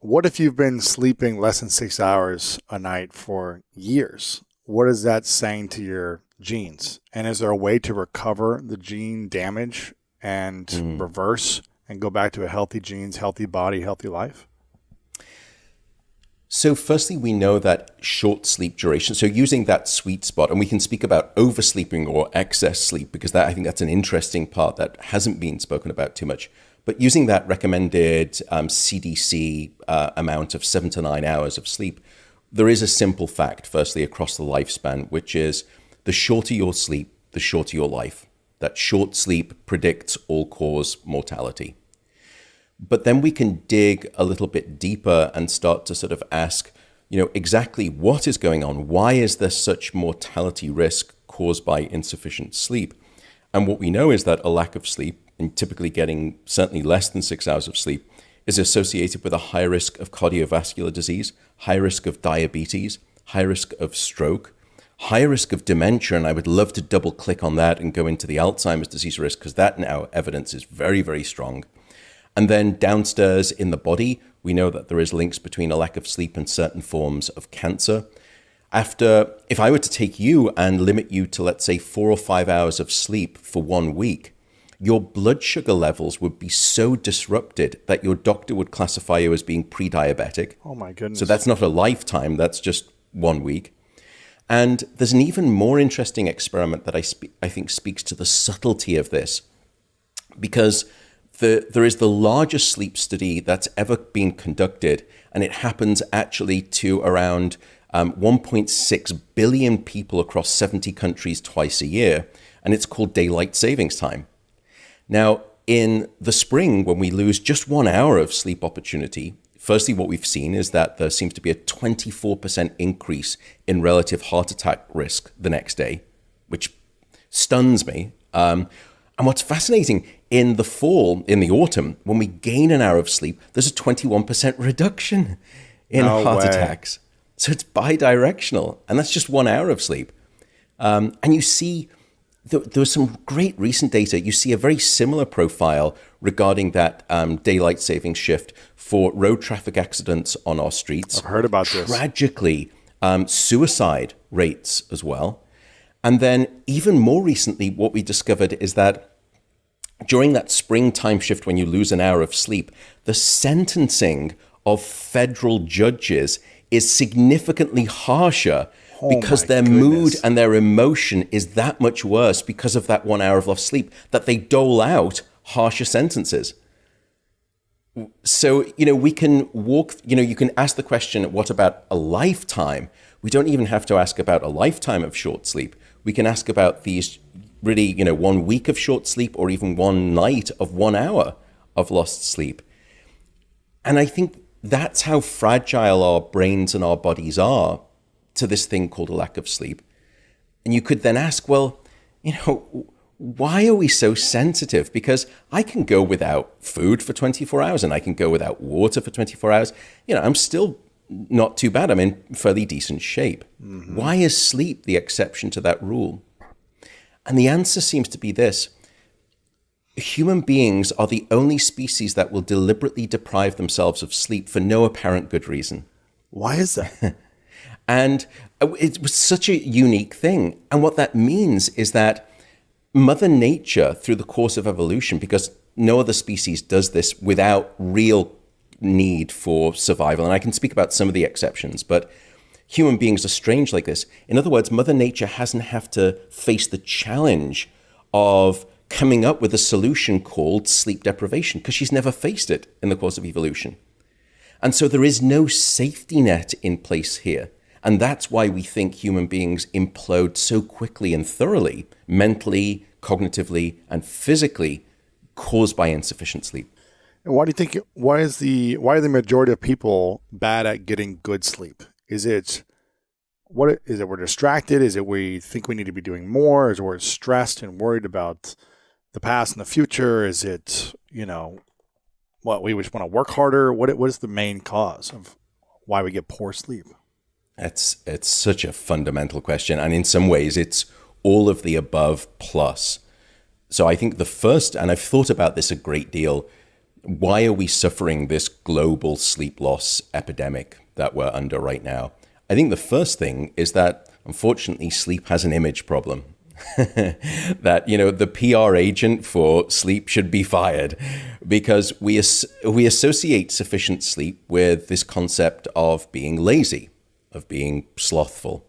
What if you've been sleeping less than 6 hours a night for years? What is that saying to your genes? And is there a way to recover the gene damage and reverse and go back to a healthy genes, healthy body, healthy life? So firstly, we know that short sleep duration, so using that sweet spot, and we can speak about oversleeping or excess sleep, because I think that's an interesting part that hasn't been spoken about too much. But using that recommended CDC amount of 7 to 9 hours of sleep, there is a simple fact, firstly, across the lifespan, which is the shorter your sleep, the shorter your life. That short sleep predicts all-cause mortality. But then we can dig a little bit deeper and start to sort of ask, exactly what is going on? Why is there such mortality risk caused by insufficient sleep? And what we know is that a lack of sleep, and typically getting certainly less than 6 hours of sleep, is associated with a high risk of cardiovascular disease, high risk of diabetes, high risk of stroke, high risk of dementia. And I would love to double click on that and go into the Alzheimer's disease risk, because that now evidence is very, very strong. And then downstairs in the body, we know that there is links between a lack of sleep and certain forms of cancer. If I were to take you and limit you to, let's say, 4 or 5 hours of sleep for 1 week, your blood sugar levels would be so disrupted that your doctor would classify you as being pre-diabetic. Oh my goodness. So that's not a lifetime, that's just 1 week. And there's an even more interesting experiment that I think speaks to the subtlety of this, because there is the largest sleep study that's ever been conducted, and it happens actually to around 1.6 billion people across 70 countries twice a year, and it's called daylight savings time. Now, in the spring, when we lose just 1 hour of sleep opportunity, firstly, what we've seen is that there seems to be a 24% increase in relative heart attack risk the next day, which stuns me. And what's fascinating, in the fall, in the autumn, when we gain an hour of sleep, there's a 21% reduction in heart attacks. So it's bidirectional, and that's just 1 hour of sleep. And you see, there was some great recent data. You see a very similar profile regarding that daylight savings shift for road traffic accidents on our streets. I've heard about this. Tragically, suicide rates as well. And then even more recently, what we discovered is that during that springtime shift, when you lose an hour of sleep, the sentencing of federal judges is significantly harsher because their mood and their emotion is that much worse because of that 1 hour of lost sleep, that they dole out harsher sentences. So, we can walk, you can ask the question, what about a lifetime? We don't even have to ask about a lifetime of short sleep. We can ask about these really, 1 week of short sleep, or even one night of 1 hour of lost sleep. And I think that's how fragile our brains and our bodies are to this thing called a lack of sleep. And you could then ask, well, why are we so sensitive? Because I can go without food for 24 hours and I can go without water for 24 hours. I'm still not too bad. I'm in fairly decent shape. Mm-hmm. Why is sleep the exception to that rule? And the answer seems to be this. Human beings are the only species that will deliberately deprive themselves of sleep for no apparent good reason. Why is that? And it was such a unique thing. And what that means is that Mother Nature, through the course of evolution, because no other species does this without real need for survival, and I can speak about some of the exceptions, but human beings are strange like this. In other words, Mother Nature hasn't have to face the challenge of coming up with a solution called sleep deprivation, because she's never faced it in the course of evolution. And so there is no safety net in place here. And that's why we think human beings implode so quickly and thoroughly, mentally, cognitively, and physically, caused by insufficient sleep. And why do you think? Why are the majority of people bad at getting good sleep? Is it we're distracted? Is it we think we need to be doing more? Is it we're stressed and worried about the past and the future? Is it we just want to work harder? What is the main cause of why we get poor sleep? It's such a fundamental question, and in some ways it's all of the above plus. So I think the first, and I've thought about this a great deal, why are we suffering this global sleep loss epidemic that we're under right now? I think the first thing is that, unfortunately, sleep has an image problem. That, the PR agent for sleep should be fired, because we associate sufficient sleep with this concept of being lazy, of being slothful.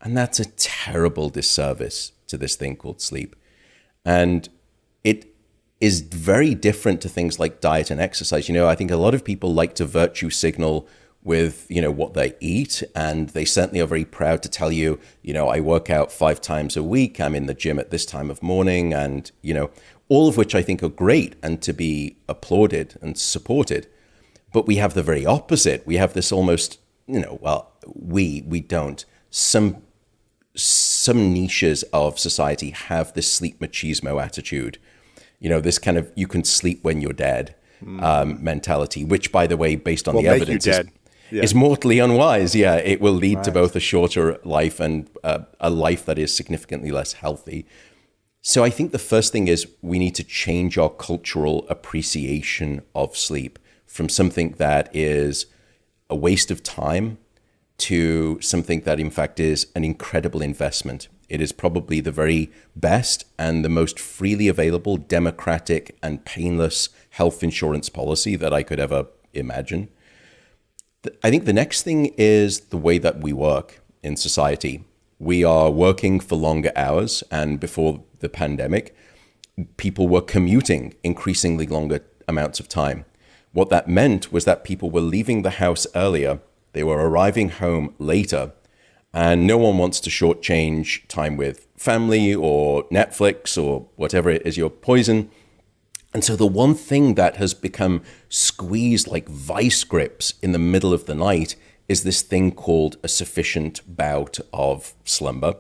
And that's a terrible disservice to this thing called sleep. And it is very different to things like diet and exercise. I think a lot of people like to virtue signal with, what they eat. And they certainly are very proud to tell you, I work out 5 times a week. I'm in the gym at this time of morning. And, all of which I think are great and to be applauded and supported. But we have the very opposite. We have this almost, we don't. Some niches of society have this sleep machismo attitude. This kind of, you can sleep when you're dead mentality, which, by the way, based on the evidence, is mortally unwise. Yeah, it will lead to both a shorter life and a life that is significantly less healthy. So I think the first thing is we need to change our cultural appreciation of sleep from something that is a waste of time to something that, in fact, is an incredible investment. It is probably the very best and the most freely available, democratic, and painless health insurance policy that I could ever imagine. I think the next thing is the way that we work in society. We are working for longer hours, and before the pandemic, people were commuting increasingly longer amounts of time. What that meant was that people were leaving the house earlier, they were arriving home later, and no one wants to shortchange time with family or Netflix or whatever it is your poison. And so the one thing that has become squeezed like vice grips in the middle of the night is this thing called a sufficient bout of slumber.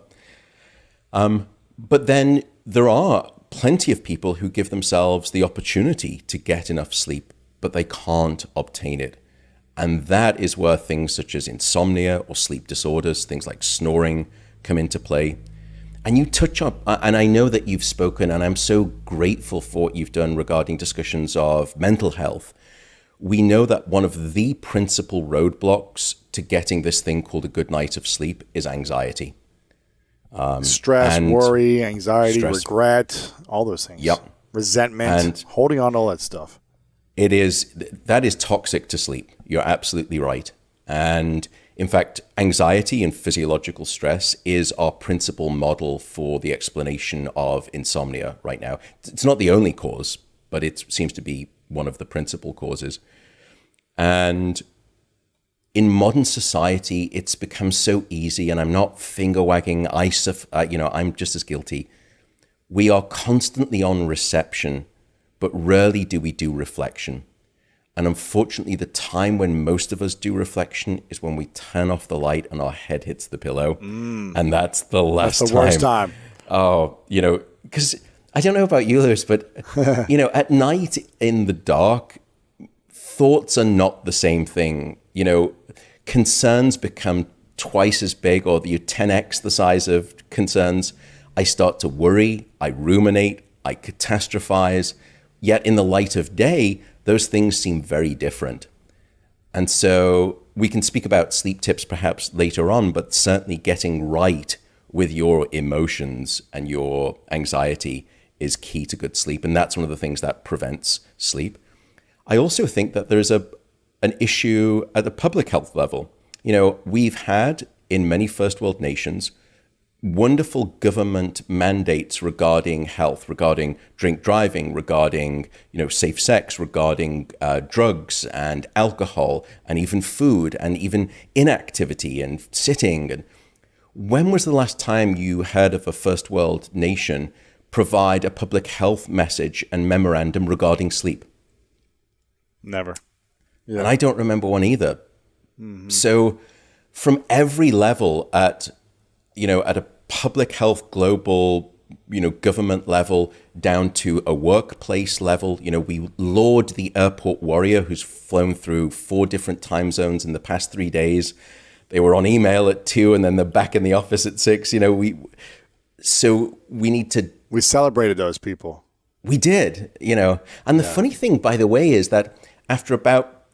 But then there are plenty of people who give themselves the opportunity to get enough sleep, but they can't obtain it. And that is where things such as insomnia or sleep disorders, things like snoring, come into play. And you touch up, and I know that you've spoken, and I'm so grateful for what you've done regarding discussions of mental health. We know that one of the principal roadblocks to getting this thing called a good night of sleep is anxiety. Stress, worry, anxiety, regret, all those things. Yep. Resentment, and holding on to all that stuff. That is toxic to sleep. You're absolutely right. And in fact, anxiety and physiological stress is our principal model for the explanation of insomnia right now. It's not the only cause, but it seems to be one of the principal causes. And in modern society, it's become so easy, and I'm not finger wagging. I'm just as guilty. We are constantly on reception, but rarely do we do reflection. And unfortunately, the time when most of us do reflection is when we turn off the light and our head hits the pillow. And that's the last time. That's the worst time. Oh, because I don't know about you, Lewis, but, at night in the dark, thoughts are not the same thing. Concerns become twice as big, or you 10x the size of concerns. I start to worry, I ruminate, I catastrophize. Yet in the light of day, those things seem very different. And so we can speak about sleep tips perhaps later on, but certainly getting right with your emotions and your anxiety is key to good sleep. And that's one of the things that prevents sleep. I also think that there's an issue at the public health level. We've had in many first world nations wonderful government mandates regarding health, regarding drink driving, regarding safe sex, regarding drugs and alcohol, and even food, and even inactivity and sitting. And when was the last time you heard of a first world nation provide a public health message and memorandum regarding sleep? Never. Yeah. And I don't remember one either. Mm-hmm. So from every level at a public health global, government level down to a workplace level, we laud the airport warrior who's flown through 4 different time zones in the past 3 days. They were on email at 2 and then they're back in the office at 6. We celebrated those people. We did, And the funny thing, by the way, is that after about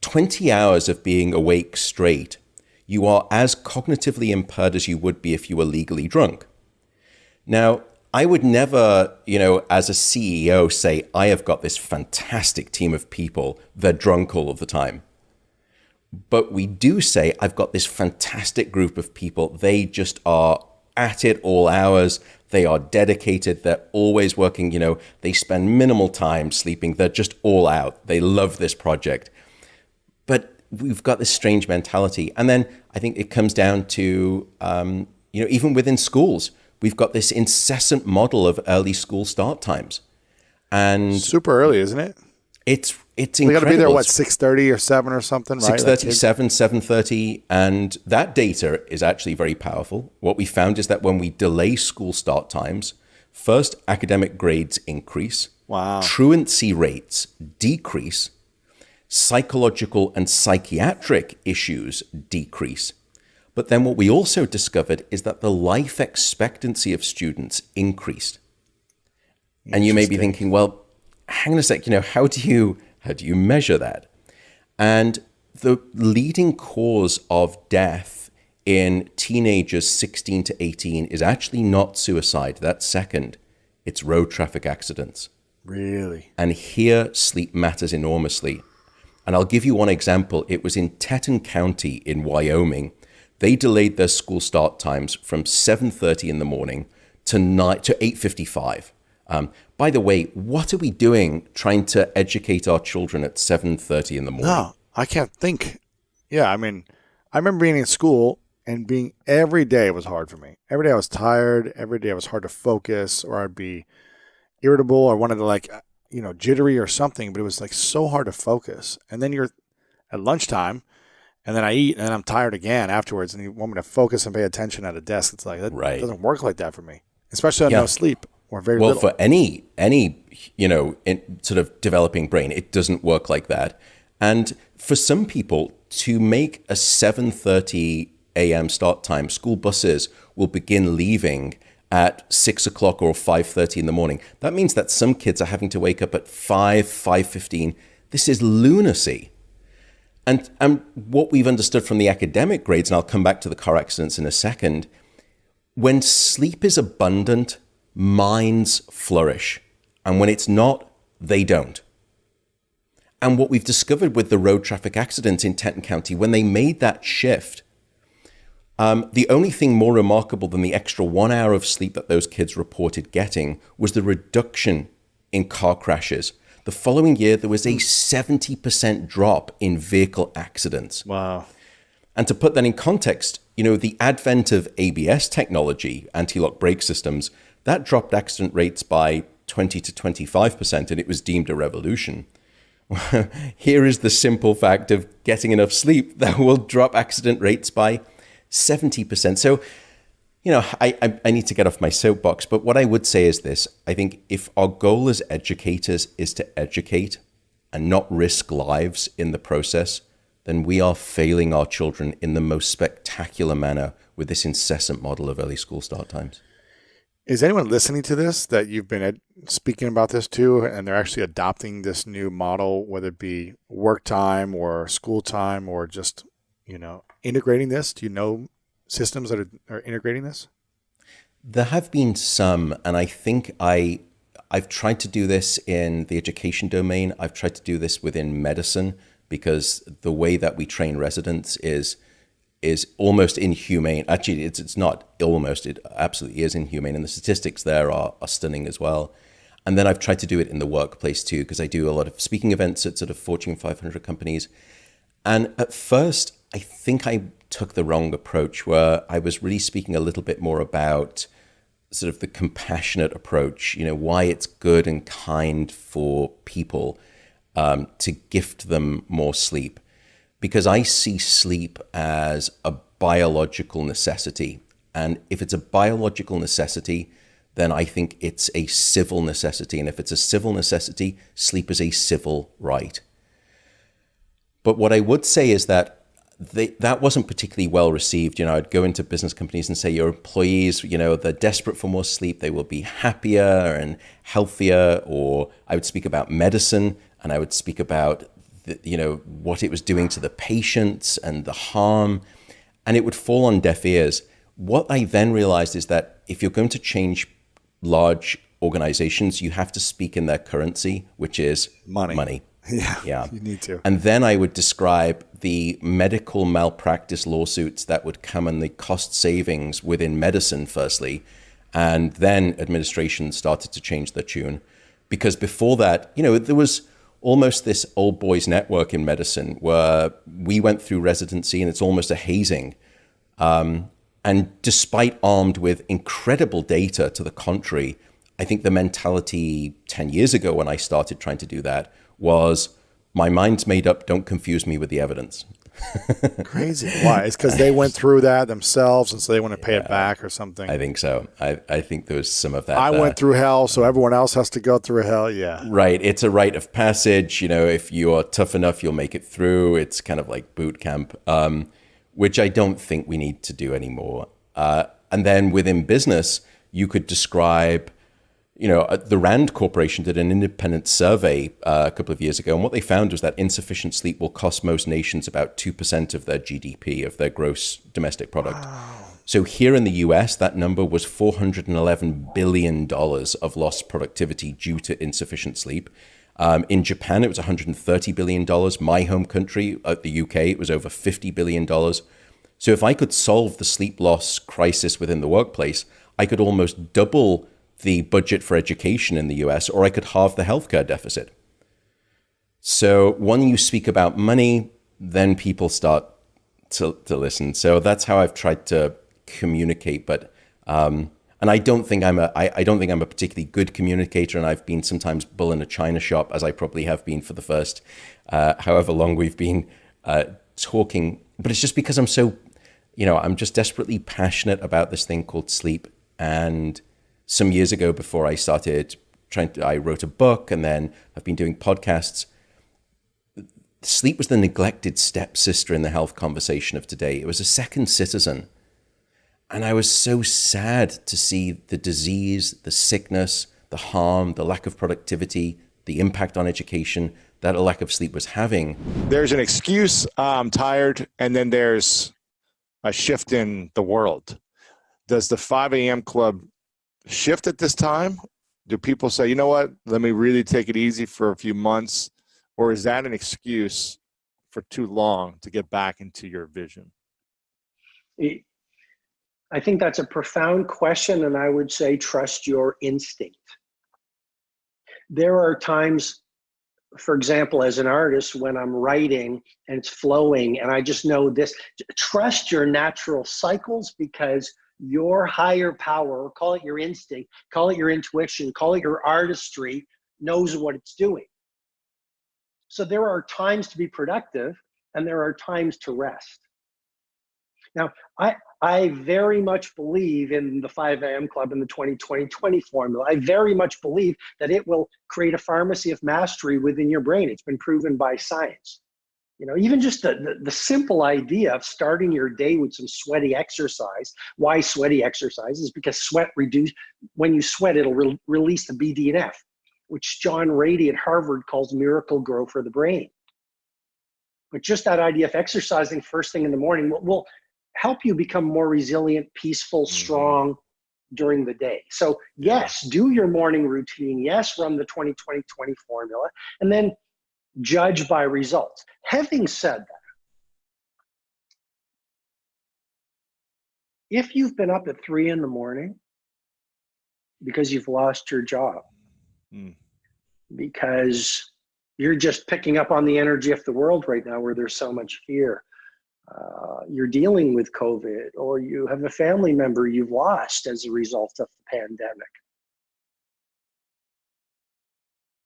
20 hours of being awake straight, you are as cognitively impaired as you would be if you were legally drunk. Now, I would never, as a CEO say, I have got this fantastic team of people, they're drunk all of the time. But we do say, I've got this fantastic group of people, they just are at it all hours, they are dedicated, they're always working, they spend minimal time sleeping, they're just all out, they love this project. But we've got this strange mentality. And then I think it comes down to, even within schools, we've got this incessant model of early school start times. And super early, isn't it? It's incredible. We got to be there, 6:30 or 7 or something, right? 6:30, 7:30. And that data is actually very powerful. What we found is that when we delay school start times, first, academic grades increase. Wow. Truancy rates decrease. Psychological and psychiatric issues decrease. But then what we also discovered is that the life expectancy of students increased. And you may be thinking, well, hang on a sec, how do you measure that? And the leading cause of death in teenagers 16 to 18 is actually not suicide. That's second. It's road traffic accidents. Really? And here sleep matters enormously. And I'll give you one example. It was in Teton County in Wyoming. They delayed their school start times from 7:30 in the morning to 8:55. By the way, what are we doing trying to educate our children at 7:30 in the morning? No, I can't think. Yeah, I mean, I remember being in school and every day was hard for me. Every day I was tired. Every day it was hard to focus, or I'd be irritable or wanted to jittery or something, but it was so hard to focus. And then you're at lunchtime and then I eat and then I'm tired again afterwards and you want me to focus and pay attention at a desk. It's that right. Doesn't work like that for me, especially on no sleep or very little. Well, for any sort of developing brain, it doesn't work like that. And for some people to make a 7:30 a.m. start time, school buses will begin leaving at 6 o'clock or 5:30 in the morning. That means that some kids are having to wake up at 5:15. This is lunacy. And what we've understood from the academic grades, and I'll come back to the car accidents in a second, when sleep is abundant, minds flourish. And when it's not, they don't. And what we've discovered with the road traffic accidents in Teton County, when they made that shift, the only thing more remarkable than the extra 1 hour of sleep that those kids reported getting was the reduction in car crashes. The following year, there was a 70% drop in vehicle accidents. Wow. And to put that in context, the advent of ABS technology, anti-lock brake systems, that dropped accident rates by 20 to 25%, and it was deemed a revolution. Here is the simple fact of getting enough sleep that will drop accident rates by 70%. So, I need to get off my soapbox, but what I would say is this. I think if our goal as educators is to educate and not risk lives in the process, then we are failing our children in the most spectacular manner with this incessant model of early school start times. Is anyone listening to this that you've been speaking about this to, and they're actually adopting this new model, whether it be work time or school time or just, integrating this? Do you know systems that are integrating this? There have been some, and I think I've tried to do this in the education domain. I've tried to do this within medicine because the way that we train residents is almost inhumane. Actually, it's not almost, it absolutely is inhumane. And the statistics there are stunning as well. And then I've tried to do it in the workplace too, because I do a lot of speaking events at sort of Fortune 500 companies. And at first, I think I took the wrong approach where I was really speaking a little bit more about sort of the compassionate approach, why it's good and kind for people to gift them more sleep. Because I see sleep as a biological necessity. And if it's a biological necessity, then I think it's a civil necessity. And if it's a civil necessity, sleep is a civil right. But what I would say is that that wasn't particularly well received. You know, I'd go into business companies and say, your employees, you know, they're desperate for more sleep. They will be happier and healthier. Or I would speak about medicine, and I would speak about, you know, what it was doing to the patients and the harm, and it would fall on deaf ears. What I then realized is that if you're going to change large organizations, you have to speak in their currency, which is money. Yeah, you need to. And then I would describe the medical malpractice lawsuits that would come and the cost savings within medicine, firstly. And then administration started to change their tune. Because before that, you know, there was almost this old boys network in medicine where we went through residency and it's almost a hazing. And despite armed with incredible data to the contrary, I think the mentality 10 years ago when I started trying to do that was, my mind's made up, don't confuse me with the evidence. Crazy. Why? It's because they went through that themselves, and so they want to pay it back or something. I think so. I think there was some of that. I went through hell, so everyone else has to go through hell. Yeah. Right. It's a rite of passage. You know, if you are tough enough, you'll make it through. It's kind of like boot camp, which I don't think we need to do anymore. And then within business, you could describe, you know, the Rand Corporation did an independent survey a couple of years ago, and what they found was that insufficient sleep will cost most nations about 2% of their GDP, of their gross domestic product. Wow. So here in the US, that number was $411 billion of lost productivity due to insufficient sleep. In Japan, it was $130 billion. My home country, the UK, it was over $50 billion. So if I could solve the sleep loss crisis within the workplace, I could almost double the budget for education in the US, or I could halve the healthcare deficit. So when you speak about money, then people start to listen. So that's how I've tried to communicate. But and I don't think I'm a particularly good communicator, and I've been sometimes bull in a china shop, as I probably have been for the first however long we've been talking. But it's just because I'm so, you know, I'm just desperately passionate about this thing called sleep. And some years ago, before I started I wrote a book, and then I've been doing podcasts. Sleep was the neglected stepsister in the health conversation of today. It was a second citizen. And I was so sad to see the disease, the sickness, the harm, the lack of productivity, the impact on education that a lack of sleep was having. There's an excuse, I'm tired, and then there's a shift in the world. Does the 5 a.m. club shift at this time? Do people say, you know what, let me really take it easy for a few months? Or is that an excuse for too long to get back into your vision? I think that's a profound question, and I would say trust your instinct. There are times, for example, as an artist, when I'm writing and it's flowing and I just know this, trust your natural cycles, because your higher power, call it your instinct, call it your intuition, call it your artistry, knows what it's doing. So there are times to be productive and there are times to rest. Now, I very much believe in the 5 a.m. club and the 20-20-20 formula. I very much believe that it will create a pharmacy of mastery within your brain. It's been proven by science. You know, even just the simple idea of starting your day with some sweaty exercise. Why sweaty exercise? Is because when you sweat, it'll release the BDNF, which John Rady at Harvard calls miracle grow for the brain. But just that idea of exercising first thing in the morning will help you become more resilient, peaceful, strong during the day. So yes, do your morning routine. Yes, run the 20-20-20 formula, and then judge by results. Having said that, if you've been up at 3 a.m. because you've lost your job, because you're just picking up on the energy of the world right now where there's so much fear, you're dealing with COVID, or you have a family member you've lost as a result of the pandemic.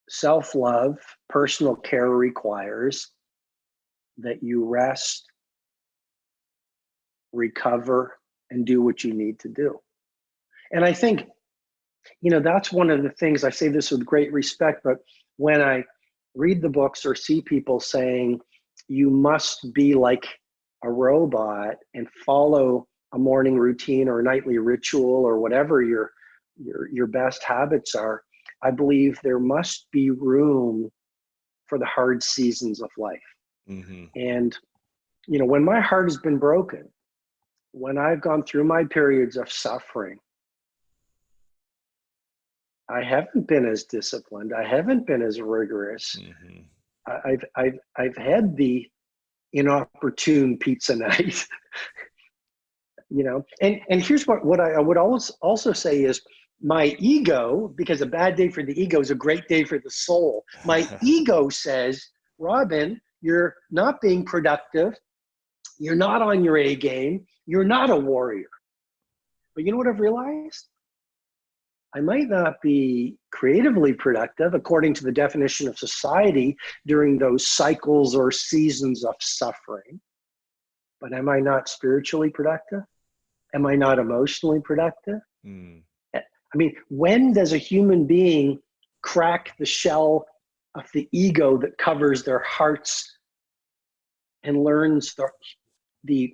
Self-love, personal care requires that you rest, recover, and do what you need to do. And I think, you know, that's one of the things, I say this with great respect, but when I read the books or see people saying, you must be like a robot and follow a morning routine or a nightly ritual or whatever your best habits are, I believe there must be room for the hard seasons of life. Mm-hmm. And, you know, when my heart has been broken, when I've gone through my periods of suffering, I haven't been as disciplined. I haven't been as rigorous. Mm-hmm. I've had the inopportune pizza night, you know. And here's what I would also say is my ego, because a bad day for the ego is a great day for the soul. My ego says, Robin, you're not being productive. You're not on your A game. You're not a warrior. But you know what I've realized? I might not be creatively productive according to the definition of society during those cycles or seasons of suffering. But am I not spiritually productive? Am I not emotionally productive? Mm. I mean, when does a human being crack the shell of the ego that covers their hearts and learns the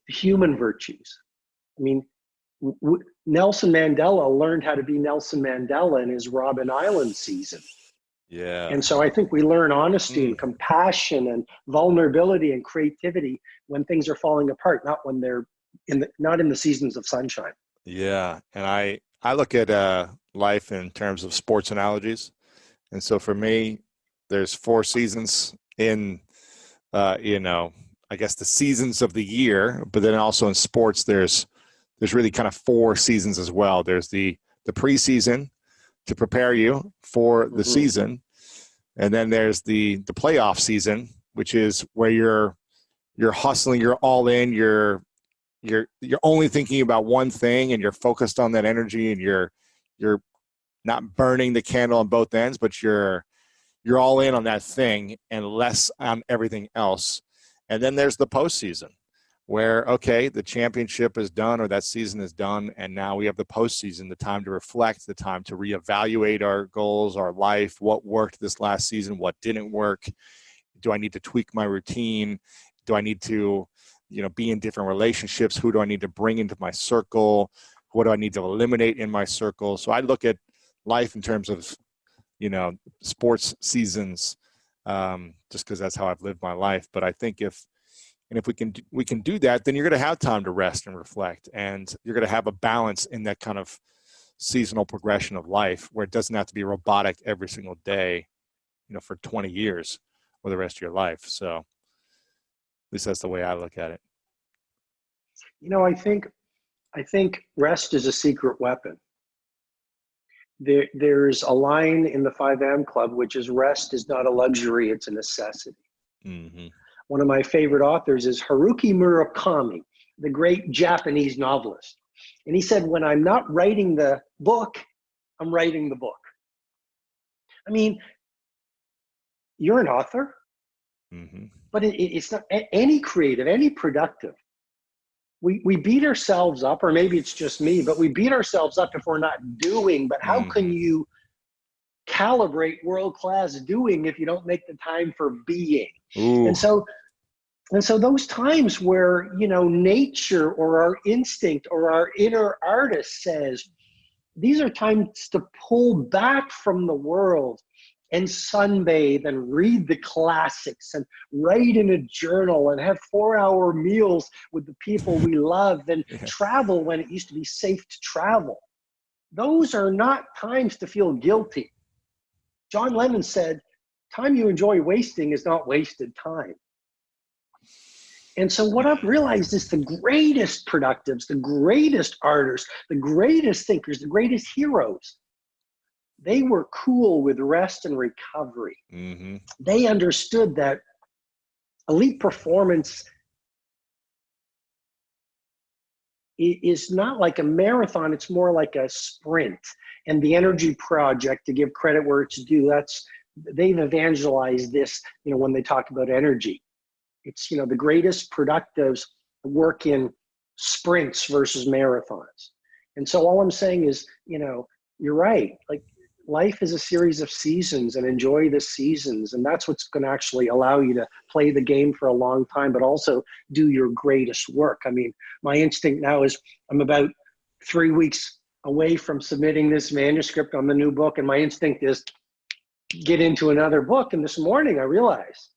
human virtues? I mean, Nelson Mandela learned how to be Nelson Mandela in his Robben Island season. Yeah. And so I think we learn honesty and compassion and vulnerability and creativity when things are falling apart, not when they're not in the seasons of sunshine. Yeah. And I look at life in terms of sports analogies. And so for me, there's 4 seasons in, you know, I guess the seasons of the year, but then also in sports, there's really kind of 4 seasons as well. There's the preseason to prepare you for the season. And then there's the playoff season, which is where you're hustling, you're all in, you're only thinking about one thing and you're focused on that energy and you're not burning the candle on both ends, but you're all in on that thing and less on everything else. And then there's the postseason where, okay, the championship is done or that season is done. And now we have the postseason, the time to reflect, the time to reevaluate our goals, our life, what worked this last season, what didn't work. Do I need to tweak my routine? Do I need to, you know, be in different relationships? Who do I need to bring into my circle? What do I need to eliminate in my circle? So I look at life in terms of, you know, sports seasons, just because that's how I've lived my life. But I think if we can do that, then you're going to have time to rest and reflect, and you're going to have a balance in that kind of seasonal progression of life where it doesn't have to be robotic every single day, you know, for 20 years or the rest of your life. So at least that's the way I look at it. You know, I think rest is a secret weapon. There's a line in the 5M Club, which is rest is not a luxury, it's a necessity. Mm-hmm. One of my favorite authors is Haruki Murakami, the great Japanese novelist. And he said, when I'm not writing the book, I'm writing the book. I mean, you're an author, but it's not any creative, any productive. We beat ourselves up, or maybe it's just me, but we beat ourselves up if we're not doing. But how can you calibrate world-class doing if you don't make the time for being? Ooh. And so those times where, you know, nature or our instinct or our inner artist says, these are times to pull back from the world and sunbathe and read the classics and write in a journal and have 4-hour meals with the people we love and travel when it used to be safe to travel. Those are not times to feel guilty. John Lennon said, time you enjoy wasting is not wasted time. And so what I've realized is the greatest productives, the greatest artists, the greatest thinkers, the greatest heroes, they were cool with rest and recovery. Mm-hmm. They understood that elite performance is not like a marathon, it's more like a sprint. And the Energy Project, to give credit where it's due, they've evangelized this, you know, when they talk about energy. It's, you know, the greatest productives work in sprints versus marathons. And so all I'm saying is, you know, you're right. Like life is a series of seasons, and enjoy the seasons. And that's what's going to actually allow you to play the game for a long time, but also do your greatest work. I mean, my instinct now is I'm about 3 weeks away from submitting this manuscript on the new book. And my instinct is get into another book. And this morning I realized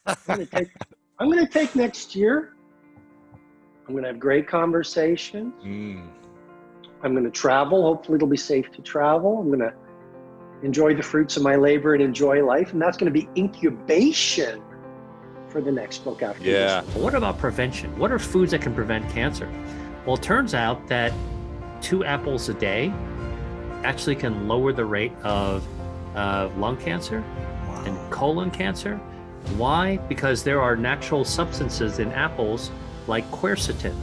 I'm going to take next year. I'm going to have great conversations. I'm going to travel. Hopefully it'll be safe to travel. I'm going to enjoy the fruits of my labor and enjoy life. And that's going to be incubation for the next book after this. What about prevention? What are foods that can prevent cancer? Well, it turns out that 2 apples a day actually can lower the rate of lung cancer and colon cancer. Why? Because there are natural substances in apples like quercetin.